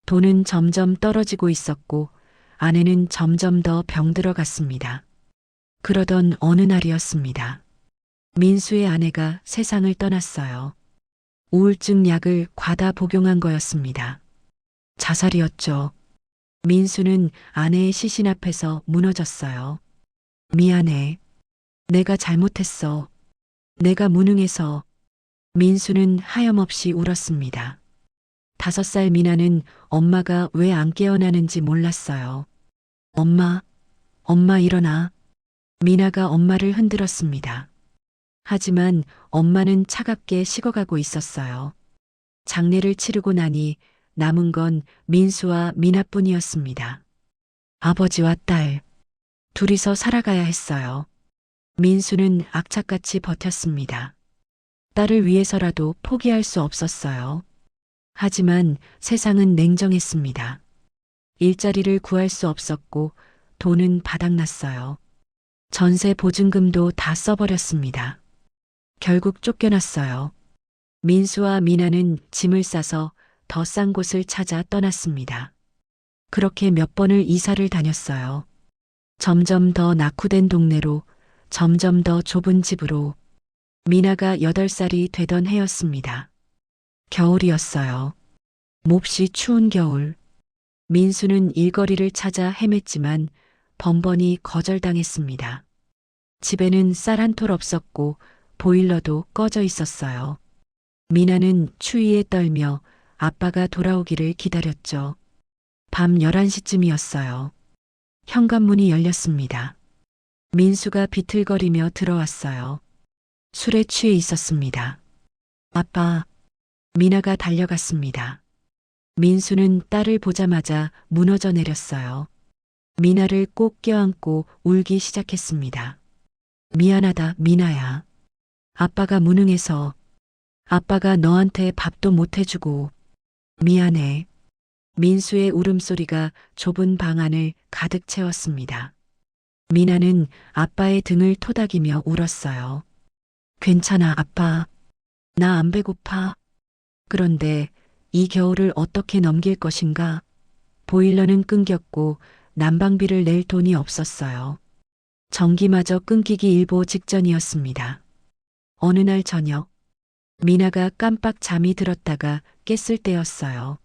B: 돈은 점점 떨어지고 있었고 아내는 점점 더 병들어 갔습니다. 그러던 어느 날이었습니다. 민수의 아내가 세상을 떠났어요. 우울증 약을 과다 복용한 거였습니다. 자살이었죠. 민수는 아내의 시신 앞에서 무너졌어요. 미안해. 내가 잘못했어. 내가 무능해서. 민수는 하염없이 울었습니다. 5살 미나는 엄마가 왜 안 깨어나는지 몰랐어요. 엄마, 엄마 일어나. 미나가 엄마를 흔들었습니다. 하지만 엄마는 차갑게 식어가고 있었어요. 장례를 치르고 나니 남은 건 민수와 미나뿐이었습니다. 아버지와 딸, 둘이서 살아가야 했어요. 민수는 악착같이 버텼습니다. 딸을 위해서라도 포기할 수 없었어요. 하지만 세상은 냉정했습니다. 일자리를 구할 수 없었고 돈은 바닥났어요. 전세 보증금도 다 써버렸습니다. 결국 쫓겨났어요. 민수와 미나는 짐을 싸서 더 싼 곳을 찾아 떠났습니다. 그렇게 몇 번을 이사를 다녔어요. 점점 더 낙후된 동네로, 점점 더 좁은 집으로. 미나가 8살이 되던 해였습니다. 겨울이었어요. 몹시 추운 겨울. 민수는 일거리를 찾아 헤맸지만 번번이 거절당했습니다. 집에는 쌀 한 톨 없었고 보일러도 꺼져 있었어요. 미나는 추위에 떨며 아빠가 돌아오기를 기다렸죠. 밤 11시쯤이었어요. 현관문이 열렸습니다. 민수가 비틀거리며 들어왔어요. 술에 취해 있었습니다. 아빠, 미나가 달려갔습니다. 민수는 딸을 보자마자 무너져 내렸어요. 미나를 꼭 껴안고 울기 시작했습니다. 미안하다, 미나야. 아빠가 무능해서. 아빠가 너한테 밥도 못 해주고. 미안해. 민수의 울음소리가 좁은 방 안을 가득 채웠습니다. 미나는 아빠의 등을 토닥이며 울었어요. 괜찮아, 아빠. 나 안 배고파. 그런데 이 겨울을 어떻게 넘길 것인가? 보일러는 끊겼고 난방비를 낼 돈이 없었어요. 전기마저 끊기기 일보 직전이었습니다. 어느 날 저녁, 미나가 깜빡 잠이 들었다가 깼을 때였어요.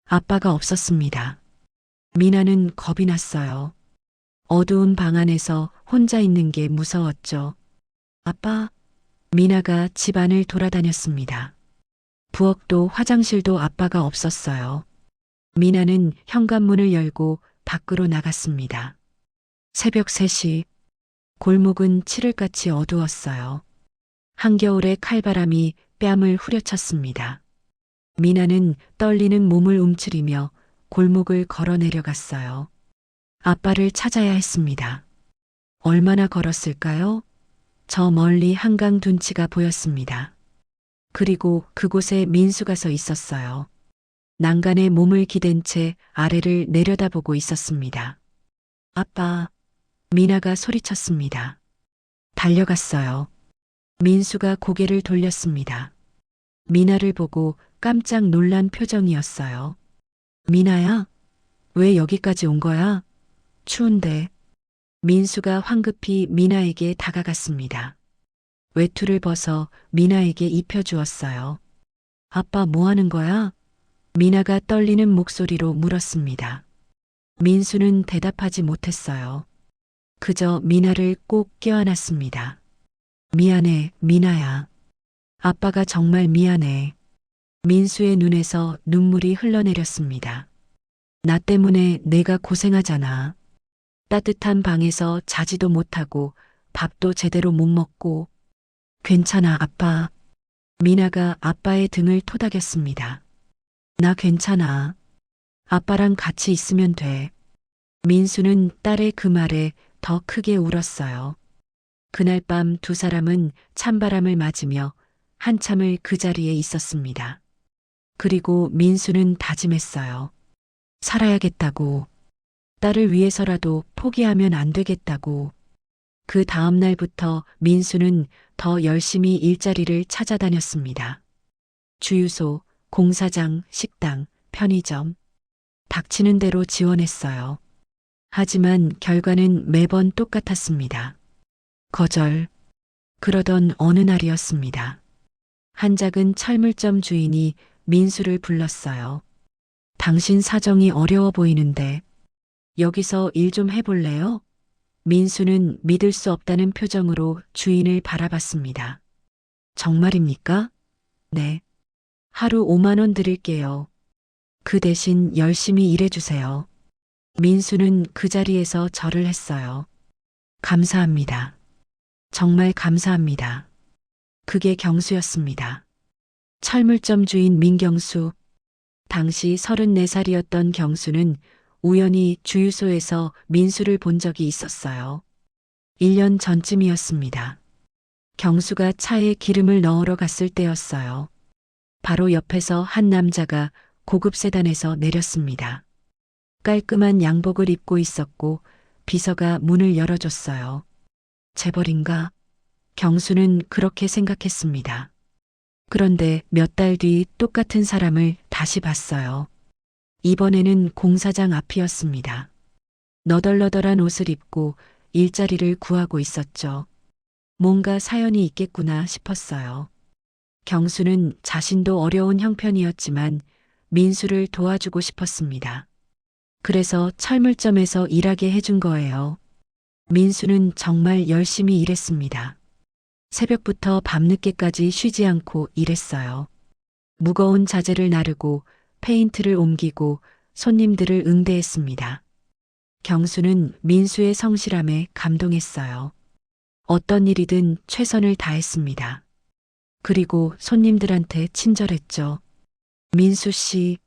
B: 아빠가 없었습니다. 미나는 겁이 났어요. 어두운 방 안에서 혼자 있는 게 무서웠죠. 아빠, 미나가 집안을 돌아다녔습니다. 부엌도 화장실도 아빠가 없었어요. 미나는 현관문을 열고 밖으로 나갔습니다. 새벽 3시, 골목은 칠흑같이 어두웠어요. 한겨울의 칼바람이 뺨을 후려쳤습니다. 미나는 떨리는 몸을 움츠리며 골목을 걸어 내려갔어요. 아빠를 찾아야 했습니다. 얼마나 걸었을까요? 저 멀리 한강 둔치가 보였습니다. 그리고 그곳에 민수가 서 있었어요. 난간에 몸을 기댄 채 아래를 내려다보고 있었습니다. 아빠, 미나가 소리쳤습니다. 달려갔어요. 민수가 고개를 돌렸습니다. 미나를 보고 깜짝 놀란 표정이었어요. 미나야? 왜 여기까지 온 거야? 추운데. 민수가 황급히 미나에게 다가갔습니다. 외투를 벗어 미나에게 입혀주었어요. 아빠 뭐 하는 거야? 미나가 떨리는 목소리로 물었습니다. 민수는 대답하지 못했어요. 그저 미나를 꼭 껴안았습니다. 미안해, 미나야. 아빠가 정말 미안해. 민수의 눈에서 눈물이 흘러내렸습니다. 나 때문에 내가 고생하잖아. 따뜻한 방에서 자지도 못하고 밥도 제대로 못 먹고. 괜찮아, 아빠. 미나가 아빠의 등을 토닥였습니다. 나 괜찮아. 아빠랑 같이 있으면 돼. 민수는 딸의 그 말에 더 크게 울었어요. 그날 밤 두 사람은 찬바람을 맞으며 한참을 그 자리에 있었습니다. 그리고 민수는 다짐했어요. 살아야겠다고. 딸을 위해서라도 포기하면 안 되겠다고. 그 다음 날부터 민수는 더 열심히 일자리를 찾아다녔습니다. 주유소, 공사장, 식당, 편의점. 닥치는 대로 지원했어요. 하지만 결과는 매번 똑같았습니다. 거절. 그러던 어느 날이었습니다. 한 작은 철물점 주인이 민수를 불렀어요. 당신 사정이 어려워 보이는데 여기서 일 좀 해볼래요? 민수는 믿을 수 없다는 표정으로 주인을 바라봤습니다. 정말입니까? 네. 하루 5만 원 드릴게요. 그 대신 열심히 일해주세요. 민수는 그 자리에서 절을 했어요. 감사합니다. 정말 감사합니다. 그게 경수였습니다. 철물점 주인 민경수. 당시 34살이었던 경수는 우연히 주유소에서 민수를 본 적이 있었어요. 1년 전쯤이었습니다. 경수가 차에 기름을 넣으러 갔을 때였어요. 바로 옆에서 한 남자가 고급 세단에서 내렸습니다. 깔끔한 양복을 입고 있었고 비서가 문을 열어줬어요. 재벌인가? 경수는 그렇게 생각했습니다. 그런데 몇 달 뒤 똑같은 사람을 다시 봤어요. 이번에는 공사장 앞이었습니다. 너덜너덜한 옷을 입고 일자리를 구하고 있었죠. 뭔가 사연이 있겠구나 싶었어요. 경수는 자신도 어려운 형편이었지만 민수를 도와주고 싶었습니다. 그래서 철물점에서 일하게 해준 거예요. 민수는 정말 열심히 일했습니다. 새벽부터 밤늦게까지 쉬지 않고 일했어요. 무거운 자재를 나르고 페인트를 옮기고 손님들을 응대했습니다. 경수는 민수의 성실함에 감동했어요. 어떤 일이든 최선을 다했습니다. 그리고 손님들한테 친절했죠. 민수 씨.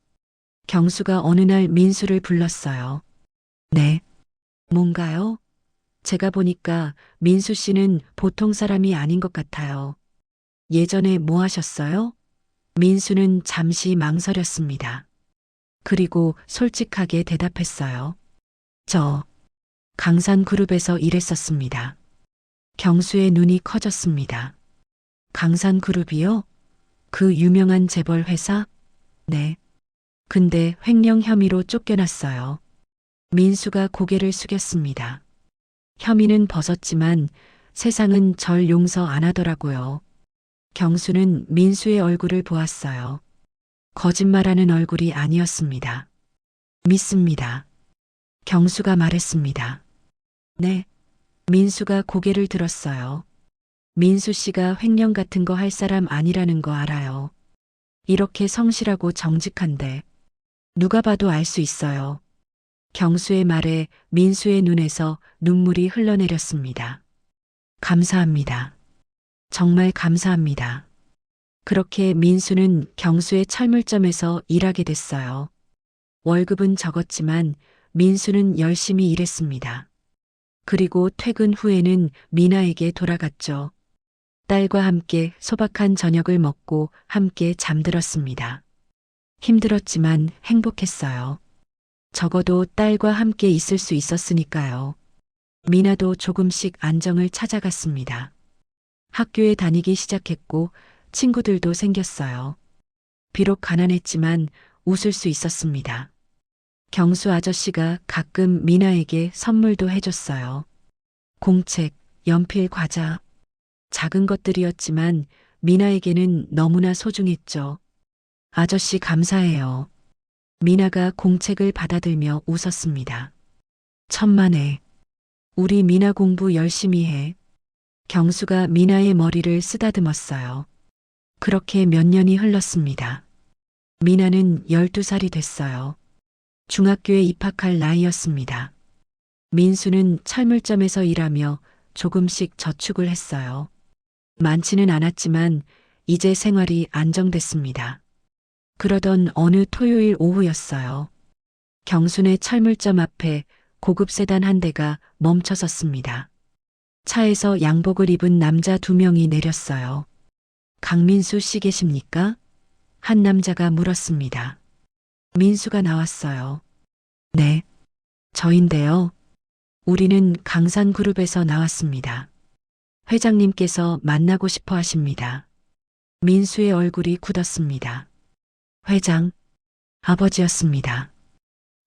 B: 경수가 어느 날 민수를 불렀어요. 네. 뭔가요? 제가 보니까 민수 씨는 보통 사람이 아닌 것 같아요. 예전에 뭐 하셨어요? 민수는 잠시 망설였습니다. 그리고 솔직하게 대답했어요. 저 강산그룹에서 일했었습니다. 경수의 눈이 커졌습니다. 강산그룹이요? 그 유명한 재벌 회사? 네. 근데 횡령 혐의로 쫓겨났어요. 민수가 고개를 숙였습니다. 혐의는 벗었지만 세상은 절 용서 안 하더라고요. 경수는 민수의 얼굴을 보았어요. 거짓말하는 얼굴이 아니었습니다. 믿습니다. 경수가 말했습니다. 네. 민수가 고개를 들었어요. 민수 씨가 횡령 같은 거 할 사람 아니라는 거 알아요. 이렇게 성실하고 정직한데 누가 봐도 알 수 있어요. 경수의 말에 민수의 눈에서 눈물이 흘러내렸습니다. 감사합니다. 정말 감사합니다. 그렇게 민수는 경수의 철물점에서 일하게 됐어요. 월급은 적었지만 민수는 열심히 일했습니다. 그리고 퇴근 후에는 미나에게 돌아갔죠. 딸과 함께 소박한 저녁을 먹고 함께 잠들었습니다. 힘들었지만 행복했어요. 적어도 딸과 함께 있을 수 있었으니까요. 미나도 조금씩 안정을 찾아갔습니다. 학교에 다니기 시작했고 친구들도 생겼어요. 비록 가난했지만 웃을 수 있었습니다. 경수 아저씨가 가끔 미나에게 선물도 해줬어요. 공책, 연필, 과자. 작은 것들이었지만 미나에게는 너무나 소중했죠. 아저씨 감사해요. 미나가 공책을 받아들며 웃었습니다. 천만에. 우리 미나 공부 열심히 해. 경수가 미나의 머리를 쓰다듬었어요. 그렇게 몇 년이 흘렀습니다. 미나는 12살이 됐어요. 중학교에 입학할 나이였습니다. 민수는 철물점에서 일하며 조금씩 저축을 했어요. 많지는 않았지만 이제 생활이 안정됐습니다. 그러던 어느 토요일 오후였어요. 경순의 철물점 앞에 고급 세단 한 대가 멈춰섰습니다. 차에서 양복을 입은 남자 2명이 내렸어요. 강민수 씨 계십니까? 한 남자가 물었습니다. 민수가 나왔어요. 네, 저인데요. 우리는 강산그룹에서 나왔습니다. 회장님께서 만나고 싶어 하십니다. 민수의 얼굴이 굳었습니다. 회장, 아버지였습니다.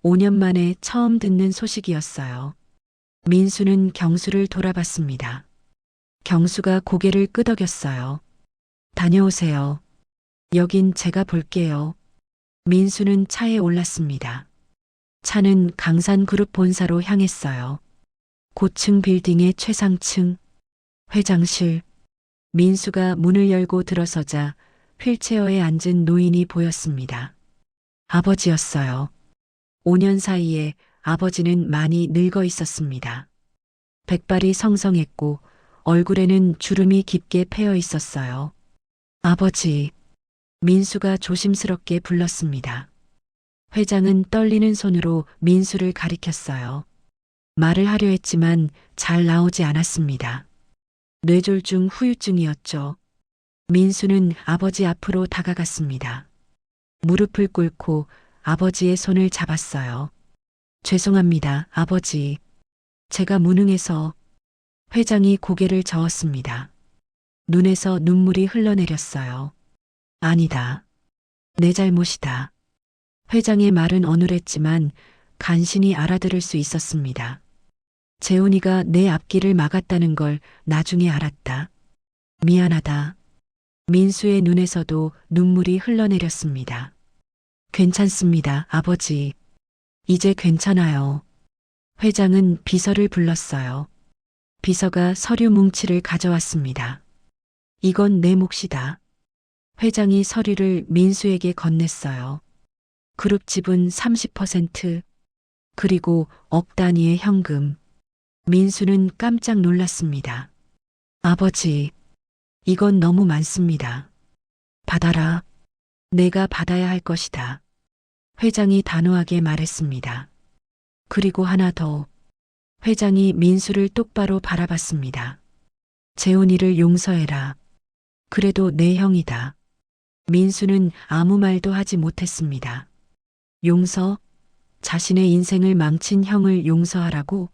B: 5년 만에 처음 듣는 소식이었어요. 민수는 경수를 돌아봤습니다. 경수가 고개를 끄덕였어요. 다녀오세요. 여긴 제가 볼게요. 민수는 차에 올랐습니다. 차는 강산그룹 본사로 향했어요. 고층 빌딩의 최상층, 회장실. 민수가 문을 열고 들어서자 휠체어에 앉은 노인이 보였습니다. 아버지였어요. 5년 사이에 아버지는 많이 늙어 있었습니다. 백발이 성성했고 얼굴에는 주름이 깊게 패여 있었어요. 아버지, 민수가 조심스럽게 불렀습니다. 회장은 떨리는 손으로 민수를 가리켰어요. 말을 하려 했지만 잘 나오지 않았습니다. 뇌졸중 후유증이었죠. 민수는 아버지 앞으로 다가갔습니다. 무릎을 꿇고 아버지의 손을 잡았어요. 죄송합니다, 아버지. 제가 무능해서. 회장이 고개를 저었습니다. 눈에서 눈물이 흘러내렸어요. 아니다. 내 잘못이다. 회장의 말은 어눌했지만 간신히 알아들을 수 있었습니다. 재훈이가 내 앞길을 막았다는 걸 나중에 알았다. 미안하다. 민수의 눈에서도 눈물이 흘러내렸습니다. 괜찮습니다, 아버지. 이제 괜찮아요. 회장은 비서를 불렀어요. 비서가 서류 뭉치를 가져왔습니다. 이건 내 몫이다. 회장이 서류를 민수에게 건넸어요. 그룹 지분 30%, 그리고 억 단위의 현금. 민수는 깜짝 놀랐습니다. 아버지, 이건 너무 많습니다. 받아라. 내가 받아야 할 것이다. 회장이 단호하게 말했습니다. 그리고 하나 더. 회장이 민수를 똑바로 바라봤습니다. 재훈이를 용서해라. 그래도 내 형이다. 민수는 아무 말도 하지 못했습니다. 용서? 자신의 인생을 망친 형을 용서하라고?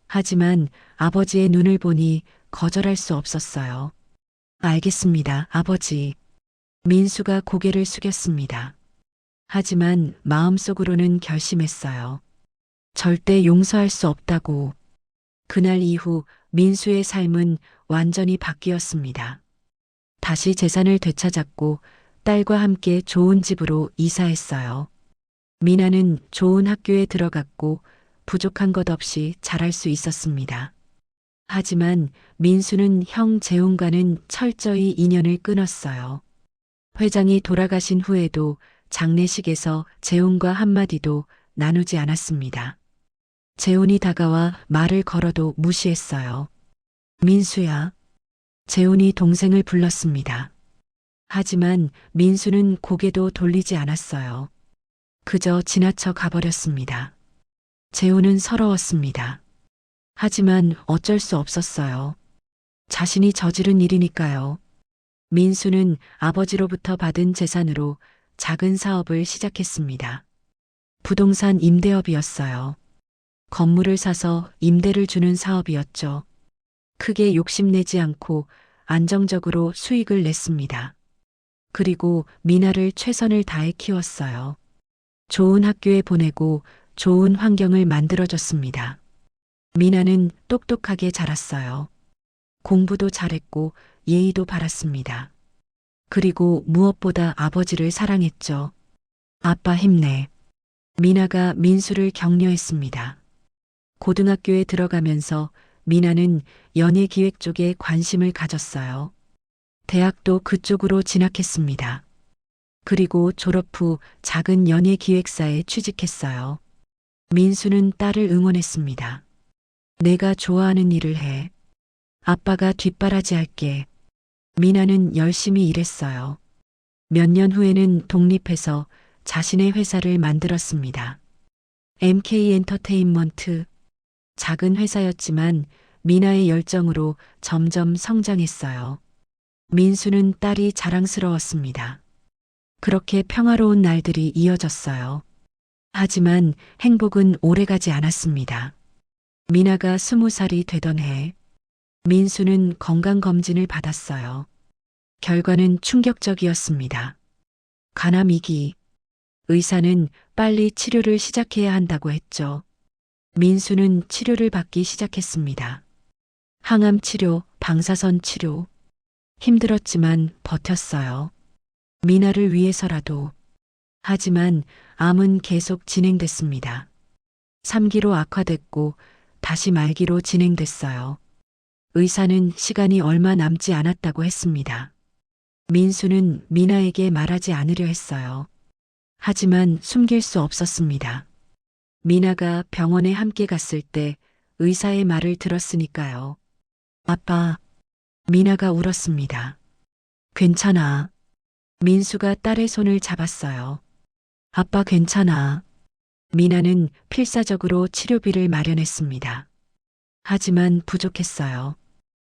B: 하지만 아버지의 눈을 보니 거절할 수 없었어요. 알겠습니다, 아버지. 민수가 고개를 숙였습니다. 하지만 마음속으로는 결심했어요. 절대 용서할 수 없다고. 그날 이후 민수의 삶은 완전히 바뀌었습니다. 다시 재산을 되찾았고 딸과 함께 좋은 집으로 이사했어요. 미나는 좋은 학교에 들어갔고 부족한 것 없이 잘할 수 있었습니다. 하지만 민수는 형 재훈과는 철저히 인연을 끊었어요. 회장이 돌아가신 후에도 장례식에서 재훈과 한마디도 나누지 않았습니다. 재훈이 다가와 말을 걸어도 무시했어요. 민수야. 재훈이 동생을 불렀습니다. 하지만 민수는 고개도 돌리지 않았어요. 그저 지나쳐 가버렸습니다. 재훈은 서러웠습니다. 하지만 어쩔 수 없었어요. 자신이 저지른 일이니까요. 민수는 아버지로부터 받은 재산으로 작은 사업을 시작했습니다. 부동산 임대업이었어요. 건물을 사서 임대를 주는 사업이었죠. 크게 욕심내지 않고 안정적으로 수익을 냈습니다. 그리고 미나를 최선을 다해 키웠어요. 좋은 학교에 보내고 좋은 환경을 만들어줬습니다. 미나는 똑똑하게 자랐어요. 공부도 잘했고 예의도 바랐습니다. 그리고 무엇보다 아버지를 사랑했죠. 아빠 힘내. 미나가 민수를 격려했습니다. 고등학교에 들어가면서 미나는 연예기획 쪽에 관심을 가졌어요. 대학도 그쪽으로 진학했습니다. 그리고 졸업 후 작은 연예기획사에 취직했어요. 민수는 딸을 응원했습니다. 내가 좋아하는 일을 해. 아빠가 뒷바라지 할게. 미나는 열심히 일했어요. 몇 년 후에는 독립해서 자신의 회사를 만들었습니다. MK 엔터테인먼트. 작은 회사였지만 미나의 열정으로 점점 성장했어요. 민수는 딸이 자랑스러웠습니다. 그렇게 평화로운 날들이 이어졌어요. 하지만 행복은 오래가지 않았습니다. 미나가 20살이 되던 해, 민수는 건강검진을 받았어요. 결과는 충격적이었습니다. 간암 2기. 의사는 빨리 치료를 시작해야 한다고 했죠. 민수는 치료를 받기 시작했습니다. 항암 치료, 방사선 치료. 힘들었지만 버텼어요. 미나를 위해서라도. 하지만 암은 계속 진행됐습니다. 3기로 악화됐고 다시 말기로 진행됐어요. 의사는 시간이 얼마 남지 않았다고 했습니다. 민수는 미나에게 말하지 않으려 했어요. 하지만 숨길 수 없었습니다. 미나가 병원에 함께 갔을 때 의사의 말을 들었으니까요. 아빠, 미나가 울었습니다. 괜찮아. 민수가 딸의 손을 잡았어요. 아빠 괜찮아. 미나는 필사적으로 치료비를 마련했습니다. 하지만 부족했어요.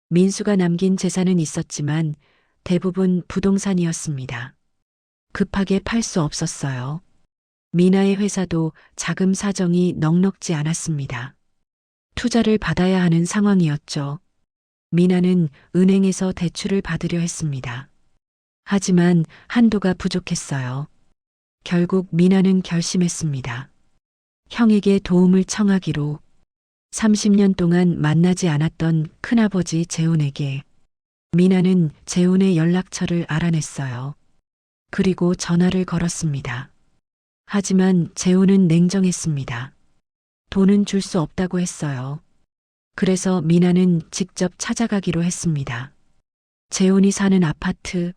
B: 민수가 남긴 재산은 있었지만 대부분 부동산이었습니다. 급하게 팔 수 없었어요. 미나의 회사도 자금 사정이 넉넉지 않았습니다. 투자를 받아야 하는 상황이었죠. 미나는 은행에서 대출을 받으려 했습니다. 하지만 한도가 부족했어요. 결국 미나는 결심했습니다. 형에게 도움을 청하기로. 30년 동안 만나지 않았던 큰아버지 재훈에게 미나는 재훈의 연락처를 알아냈어요. 그리고 전화를 걸었습니다. 하지만 재훈은 냉정했습니다. 돈은 줄 수 없다고 했어요. 그래서 미나는 직접 찾아가기로 했습니다. 재훈이 사는 아파트,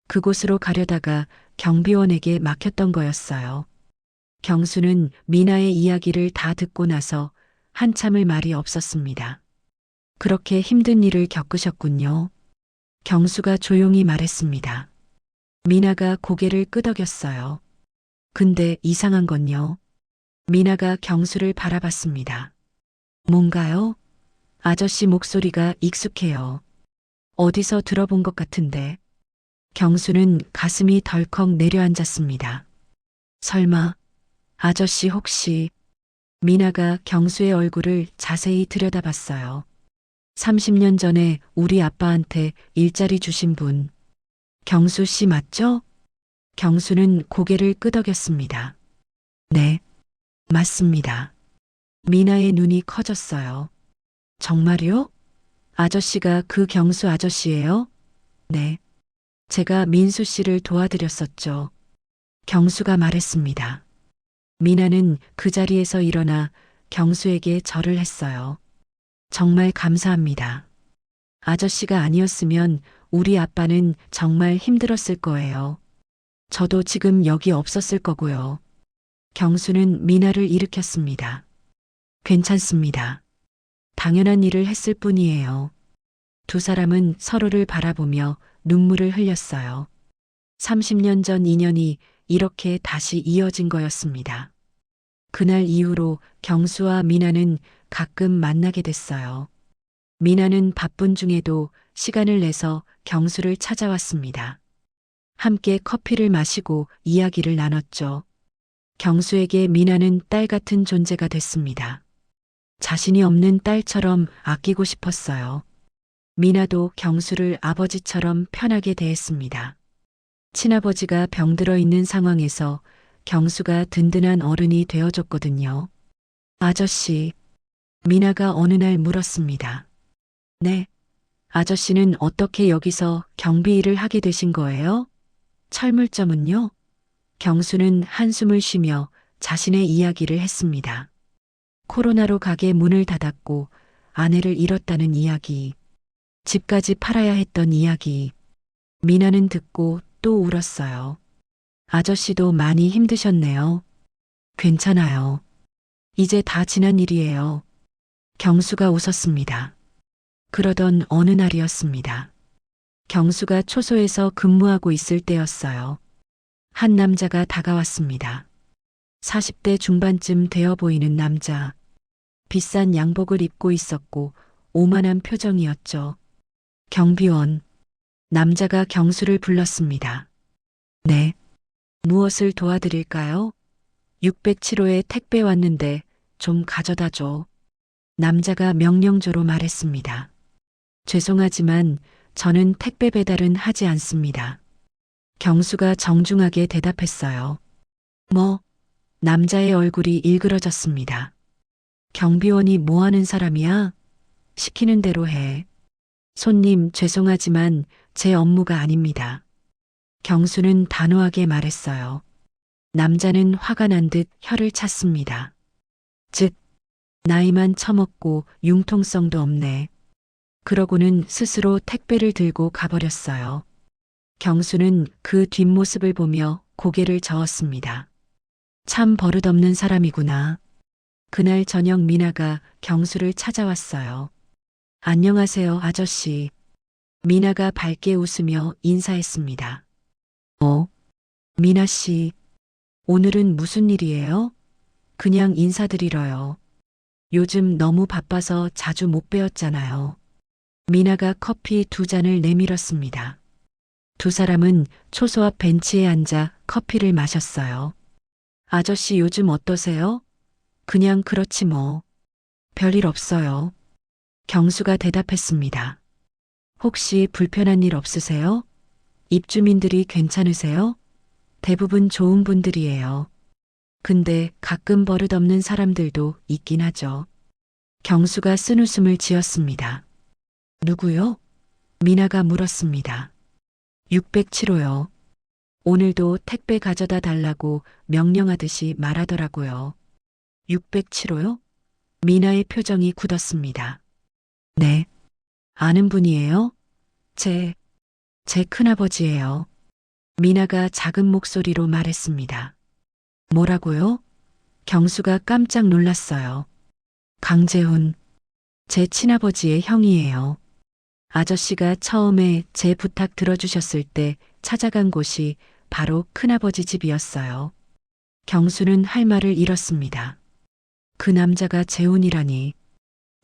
B: 그곳으로 가려다가 경비원에게 막혔던 거였어요. 경수는 미나의 이야기를 다 듣고 나서 한참을 말이 없었습니다. 그렇게 힘든 일을 겪으셨군요. 경수가 조용히 말했습니다. 미나가 고개를 끄덕였어요. 근데 이상한 건요. 미나가 경수를 바라봤습니다. 뭔가요? 아저씨 목소리가 익숙해요. 어디서 들어본 것 같은데. 경수는 가슴이 덜컥 내려앉았습니다. 설마, 아저씨 혹시. 미나가 경수의 얼굴을 자세히 들여다봤어요. 30년 전에 우리 아빠한테 일자리 주신 분. 경수 씨 맞죠? 경수는 고개를 끄덕였습니다. 네, 맞습니다. 미나의 눈이 커졌어요. 정말요? 아저씨가 그 경수 아저씨예요? 네. 제가 민수 씨를 도와드렸었죠. 경수가 말했습니다. 미나는 그 자리에서 일어나 경수에게 절을 했어요. 정말 감사합니다. 아저씨가 아니었으면 우리 아빠는 정말 힘들었을 거예요. 저도 지금 여기 없었을 거고요. 경수는 미나를 일으켰습니다. 괜찮습니다. 당연한 일을 했을 뿐이에요. 두 사람은 서로를 바라보며 눈물을 흘렸어요. 30년 전 인연이 이렇게 다시 이어진 거였습니다. 그날 이후로 경수와 미나는 가끔 만나게 됐어요. 미나는 바쁜 중에도 시간을 내서 경수를 찾아왔습니다. 함께 커피를 마시고 이야기를 나눴죠. 경수에게 미나는 딸 같은 존재가 됐습니다. 자신이 없는 딸처럼 아끼고 싶었어요. 미나도 경수를 아버지처럼 편하게 대했습니다. 친아버지가 병들어 있는 상황에서 경수가 든든한 어른이 되어줬거든요. 아저씨, 미나가 어느 날 물었습니다. 네, 아저씨는 어떻게 여기서 경비 일을 하게 되신 거예요? 철물점은요? 경수는 한숨을 쉬며 자신의 이야기를 했습니다. 코로나로 가게 문을 닫았고 아내를 잃었다는 이야기, 집까지 팔아야 했던 이야기. 미나는 듣고 또 울었어요. 아저씨도 많이 힘드셨네요. 괜찮아요. 이제 다 지난 일이에요. 경수가 웃었습니다. 그러던 어느 날이었습니다. 경수가 초소에서 근무하고 있을 때였어요. 한 남자가 다가왔습니다. 40대 중반쯤 되어 보이는 남자. 비싼 양복을 입고 있었고 오만한 표정이었죠. 경비원. 남자가 경수를 불렀습니다. 네. 무엇을 도와드릴까요? 607호에 택배 왔는데 좀 가져다 줘. 남자가 명령조로 말했습니다. 죄송하지만 저는 택배 배달은 하지 않습니다. 경수가 정중하게 대답했어요. 뭐? 남자의 얼굴이 일그러졌습니다. 경비원이 뭐 하는 사람이야? 시키는 대로 해. 손님, 죄송하지만 제 업무가 아닙니다. 경수는 단호하게 말했어요. 남자는 화가 난 듯 혀를 찼습니다. 즉, 나이만 처먹고 융통성도 없네. 그러고는 스스로 택배를 들고 가버렸어요. 경수는 그 뒷모습을 보며 고개를 저었습니다. 참 버릇없는 사람이구나. 그날 저녁 미나가 경수를 찾아왔어요. 안녕하세요, 아저씨. 미나가 밝게 웃으며 인사했습니다. 미나 씨, 오늘은 무슨 일이에요? 그냥 인사드리러요. 요즘 너무 바빠서 자주 못 뵈었잖아요. 미나가 커피 2잔을 내밀었습니다. 두 사람은 초소 앞 벤치에 앉아 커피를 마셨어요. 아저씨 요즘 어떠세요? 그냥 그렇지 뭐. 별일 없어요. 경수가 대답했습니다. 혹시 불편한 일 없으세요? 입주민들이 괜찮으세요? 대부분 좋은 분들이에요. 근데 가끔 버릇없는 사람들도 있긴 하죠. 경수가 쓴웃음을 지었습니다. 누구요? 미나가 물었습니다. 607호요. 오늘도 택배 가져다 달라고 명령하듯이 말하더라고요. 607호요? 미나의 표정이 굳었습니다. 네. 아는 분이에요? 제 큰아버지예요. 미나가 작은 목소리로 말했습니다. 뭐라고요? 경수가 깜짝 놀랐어요. 강재훈, 제 친아버지의 형이에요. 아저씨가 처음에 제 부탁 들어주셨을 때 찾아간 곳이 바로 큰아버지 집이었어요. 경수는 할 말을 잃었습니다. 그 남자가 재훈이라니.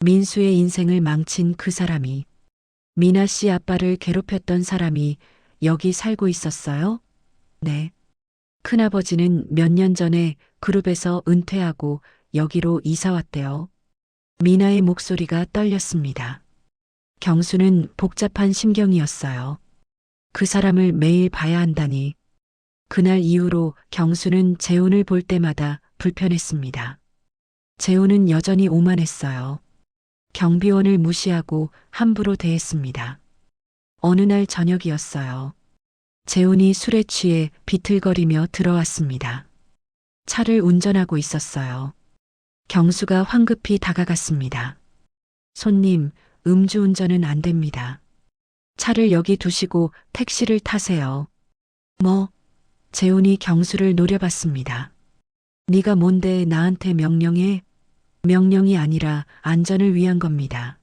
B: 민수의 인생을 망친 그 사람이, 미나 씨 아빠를 괴롭혔던 사람이 여기 살고 있었어요? 네. 큰아버지는 몇 년 전에 그룹에서 은퇴하고 여기로 이사 왔대요. 미나의 목소리가 떨렸습니다. 경수는 복잡한 심경이었어요. 그 사람을 매일 봐야 한다니. 그날 이후로 경수는 재훈을 볼 때마다 불편했습니다. 재훈은 여전히 오만했어요. 경비원을 무시하고 함부로 대했습니다. 어느 날 저녁이었어요. 재훈이 술에 취해 비틀거리며 들어왔습니다. 차를 운전하고 있었어요. 경수가 황급히 다가갔습니다. 손님, 음주운전은 안 됩니다. 차를 여기 두시고 택시를 타세요. 뭐? 재훈이 경수를 노려봤습니다. 네가 뭔데 나한테 명령해? 명령이 아니라 안전을 위한 겁니다.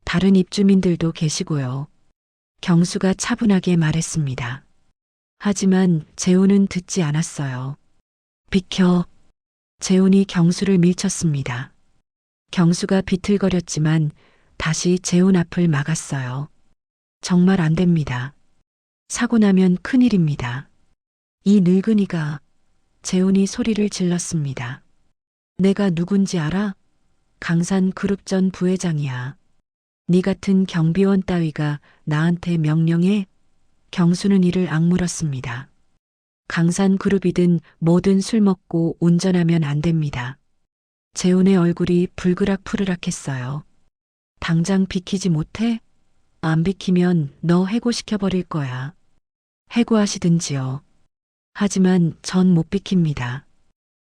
B: 다른 입주민들도 계시고요. 경수가 차분하게 말했습니다. 하지만 재훈은 듣지 않았어요. 비켜. 재훈이 경수를 밀쳤습니다. 경수가 비틀거렸지만 다시 재훈 앞을 막았어요. 정말 안 됩니다. 사고 나면 큰일입니다. 이 늙은이가 재훈이 소리를 질렀습니다. 내가 누군지 알아? 강산그룹 전 부회장이야. 네 같은 경비원 따위가 나한테 명령해? 경수는 이를 악물었습니다. 강산그룹이든 뭐든 술 먹고 운전하면 안 됩니다. 재훈의 얼굴이 불그락푸르락했어요. 당장 비키지 못해? 안 비키면 너 해고시켜버릴 거야. 해고하시든지요. 하지만 전 못 비킵니다.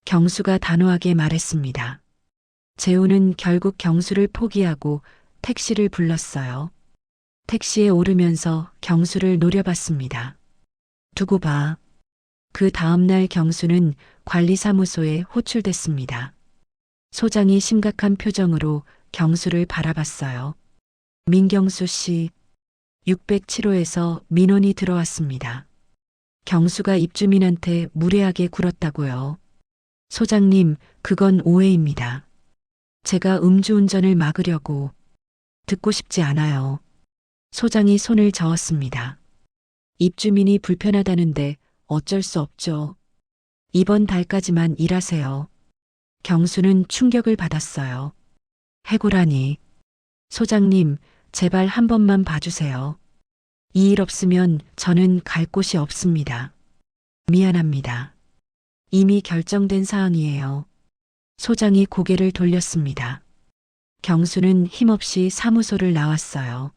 B: 경수가 단호하게 말했습니다. 재훈은 결국 경수를 포기하고 택시를 불렀어요. 택시에 오르면서 경수를 노려봤습니다. 두고 봐. 그 다음날 경수는 관리사무소에 호출됐습니다. 소장이 심각한 표정으로 경수를 바라봤어요. 민경수 씨, 607호에서 민원이 들어왔습니다. 경수가 입주민한테 무례하게 굴었다고요. 소장님, 그건 오해입니다. 제가 음주운전을 막으려고. 듣고 싶지 않아요. 소장이 손을 저었습니다. 입주민이 불편하다는데 어쩔 수 없죠. 이번 달까지만 일하세요. 경수는 충격을 받았어요. 해고라니. 소장님, 제발 한 번만 봐주세요. 이 일 없으면 저는 갈 곳이 없습니다. 미안합니다. 이미 결정된 사항이에요. 소장이 고개를 돌렸습니다. 경수는 힘없이 사무소를 나왔어요.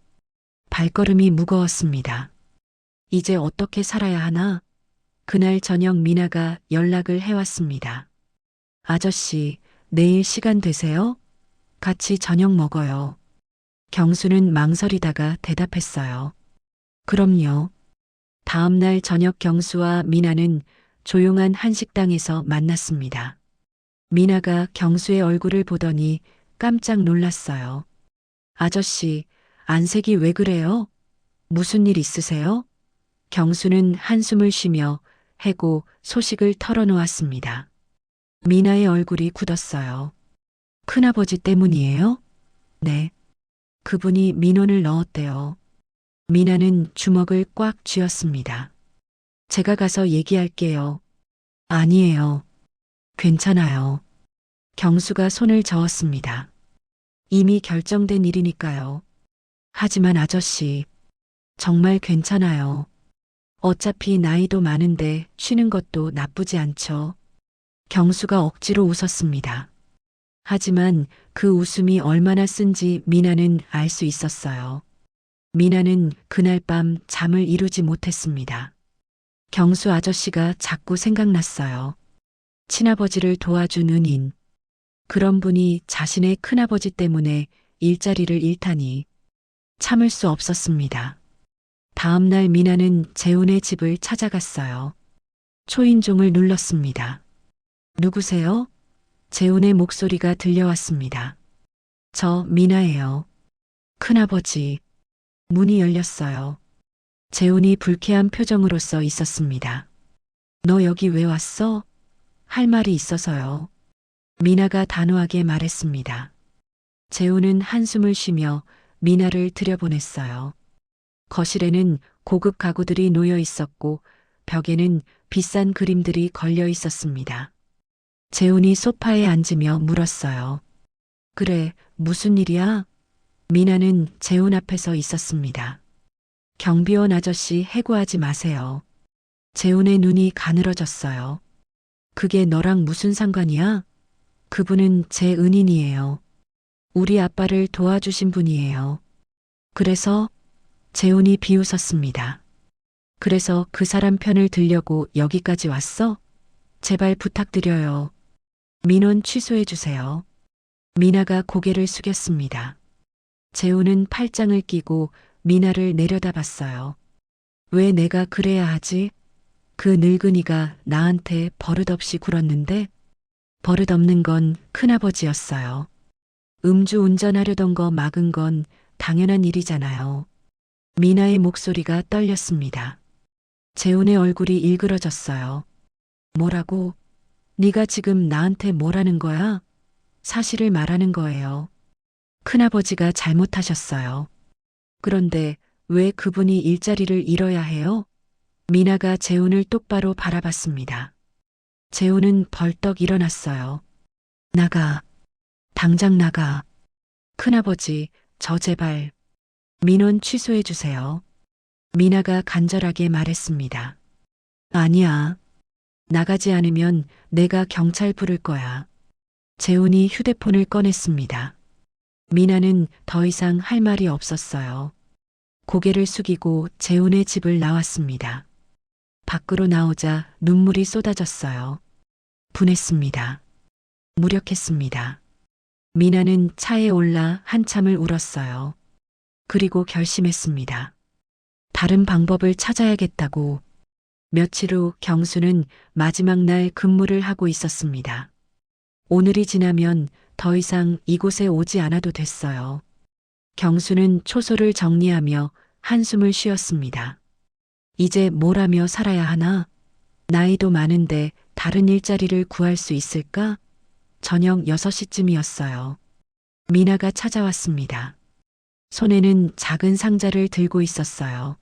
B: 발걸음이 무거웠습니다. 이제 어떻게 살아야 하나? 그날 저녁 미나가 연락을 해왔습니다. 아저씨, 내일 시간 되세요? 같이 저녁 먹어요. 경수는 망설이다가 대답했어요. 그럼요. 다음날 저녁 경수와 미나는 조용한 한식당에서 만났습니다. 미나가 경수의 얼굴을 보더니 깜짝 놀랐어요. 아저씨, 안색이 왜 그래요? 무슨 일 있으세요? 경수는 한숨을 쉬며 해고 소식을 털어놓았습니다. 미나의 얼굴이 굳었어요. 큰아버지 때문이에요? 네. 그분이 민원을 넣었대요. 미나는 주먹을 꽉 쥐었습니다. 제가 가서 얘기할게요. 아니에요. 괜찮아요. 경수가 손을 저었습니다. 이미 결정된 일이니까요. 하지만 아저씨, 정말 괜찮아요. 어차피 나이도 많은데 쉬는 것도 나쁘지 않죠. 경수가 억지로 웃었습니다. 하지만 그 웃음이 얼마나 쓴지 미나는 알 수 있었어요. 미나는 그날 밤 잠을 이루지 못했습니다. 경수 아저씨가 자꾸 생각났어요. 친아버지를 도와준 은인. 그런 분이 자신의 큰아버지 때문에 일자리를 잃다니 참을 수 없었습니다. 다음 날 미나는 재훈의 집을 찾아갔어요. 초인종을 눌렀습니다. 누구세요? 재훈의 목소리가 들려왔습니다. 저 미나예요. 큰아버지. 문이 열렸어요. 재훈이 불쾌한 표정으로 써 있었습니다. 너 여기 왜 왔어? 할 말이 있어서요. 미나가 단호하게 말했습니다. 재훈은 한숨을 쉬며 미나를 들여보냈어요. 거실에는 고급 가구들이 놓여 있었고 벽에는 비싼 그림들이 걸려 있었습니다. 재훈이 소파에 앉으며 물었어요. 그래, 무슨 일이야? 미나는 재훈 앞에서 있었습니다. 경비원 아저씨 해고하지 마세요. 재훈의 눈이 가늘어졌어요. 그게 너랑 무슨 상관이야? 그분은 제 은인이에요. 우리 아빠를 도와주신 분이에요. 그래서 재훈이 비웃었습니다. 그래서 그 사람 편을 들려고 여기까지 왔어? 제발 부탁드려요. 민원 취소해 주세요. 미나가 고개를 숙였습니다. 재훈은 팔짱을 끼고 미나를 내려다봤어요. 왜 내가 그래야 하지? 그 늙은이가 나한테 버릇없이 굴었는데 버릇없는 건 큰아버지였어요. 음주 운전하려던 거 막은 건 당연한 일이잖아요. 미나의 목소리가 떨렸습니다. 재훈의 얼굴이 일그러졌어요. 뭐라고? 네가 지금 나한테 뭐라는 거야? 사실을 말하는 거예요. 큰아버지가 잘못하셨어요. 그런데 왜 그분이 일자리를 잃어야 해요? 미나가 재훈을 똑바로 바라봤습니다. 재훈은 벌떡 일어났어요. 나가. 당장 나가. 큰아버지, 저 제발. 민원 취소해 주세요. 미나가 간절하게 말했습니다. 아니야. 나가지 않으면 내가 경찰 부를 거야. 재훈이 휴대폰을 꺼냈습니다. 미나는 더 이상 할 말이 없었어요. 고개를 숙이고 재훈의 집을 나왔습니다. 밖으로 나오자 눈물이 쏟아졌어요. 분했습니다. 무력했습니다. 미나는 차에 올라 한참을 울었어요. 그리고 결심했습니다. 다른 방법을 찾아야겠다고. 며칠 후 경수는 마지막 날 근무를 하고 있었습니다. 오늘이 지나면 더 이상 이곳에 오지 않아도 됐어요. 경수는 초소를 정리하며 한숨을 쉬었습니다. 이제 뭘 하며 살아야 하나? 나이도 많은데 다른 일자리를 구할 수 있을까? 저녁 6시쯤이었어요. 미나가 찾아왔습니다. 손에는 작은 상자를 들고 있었어요.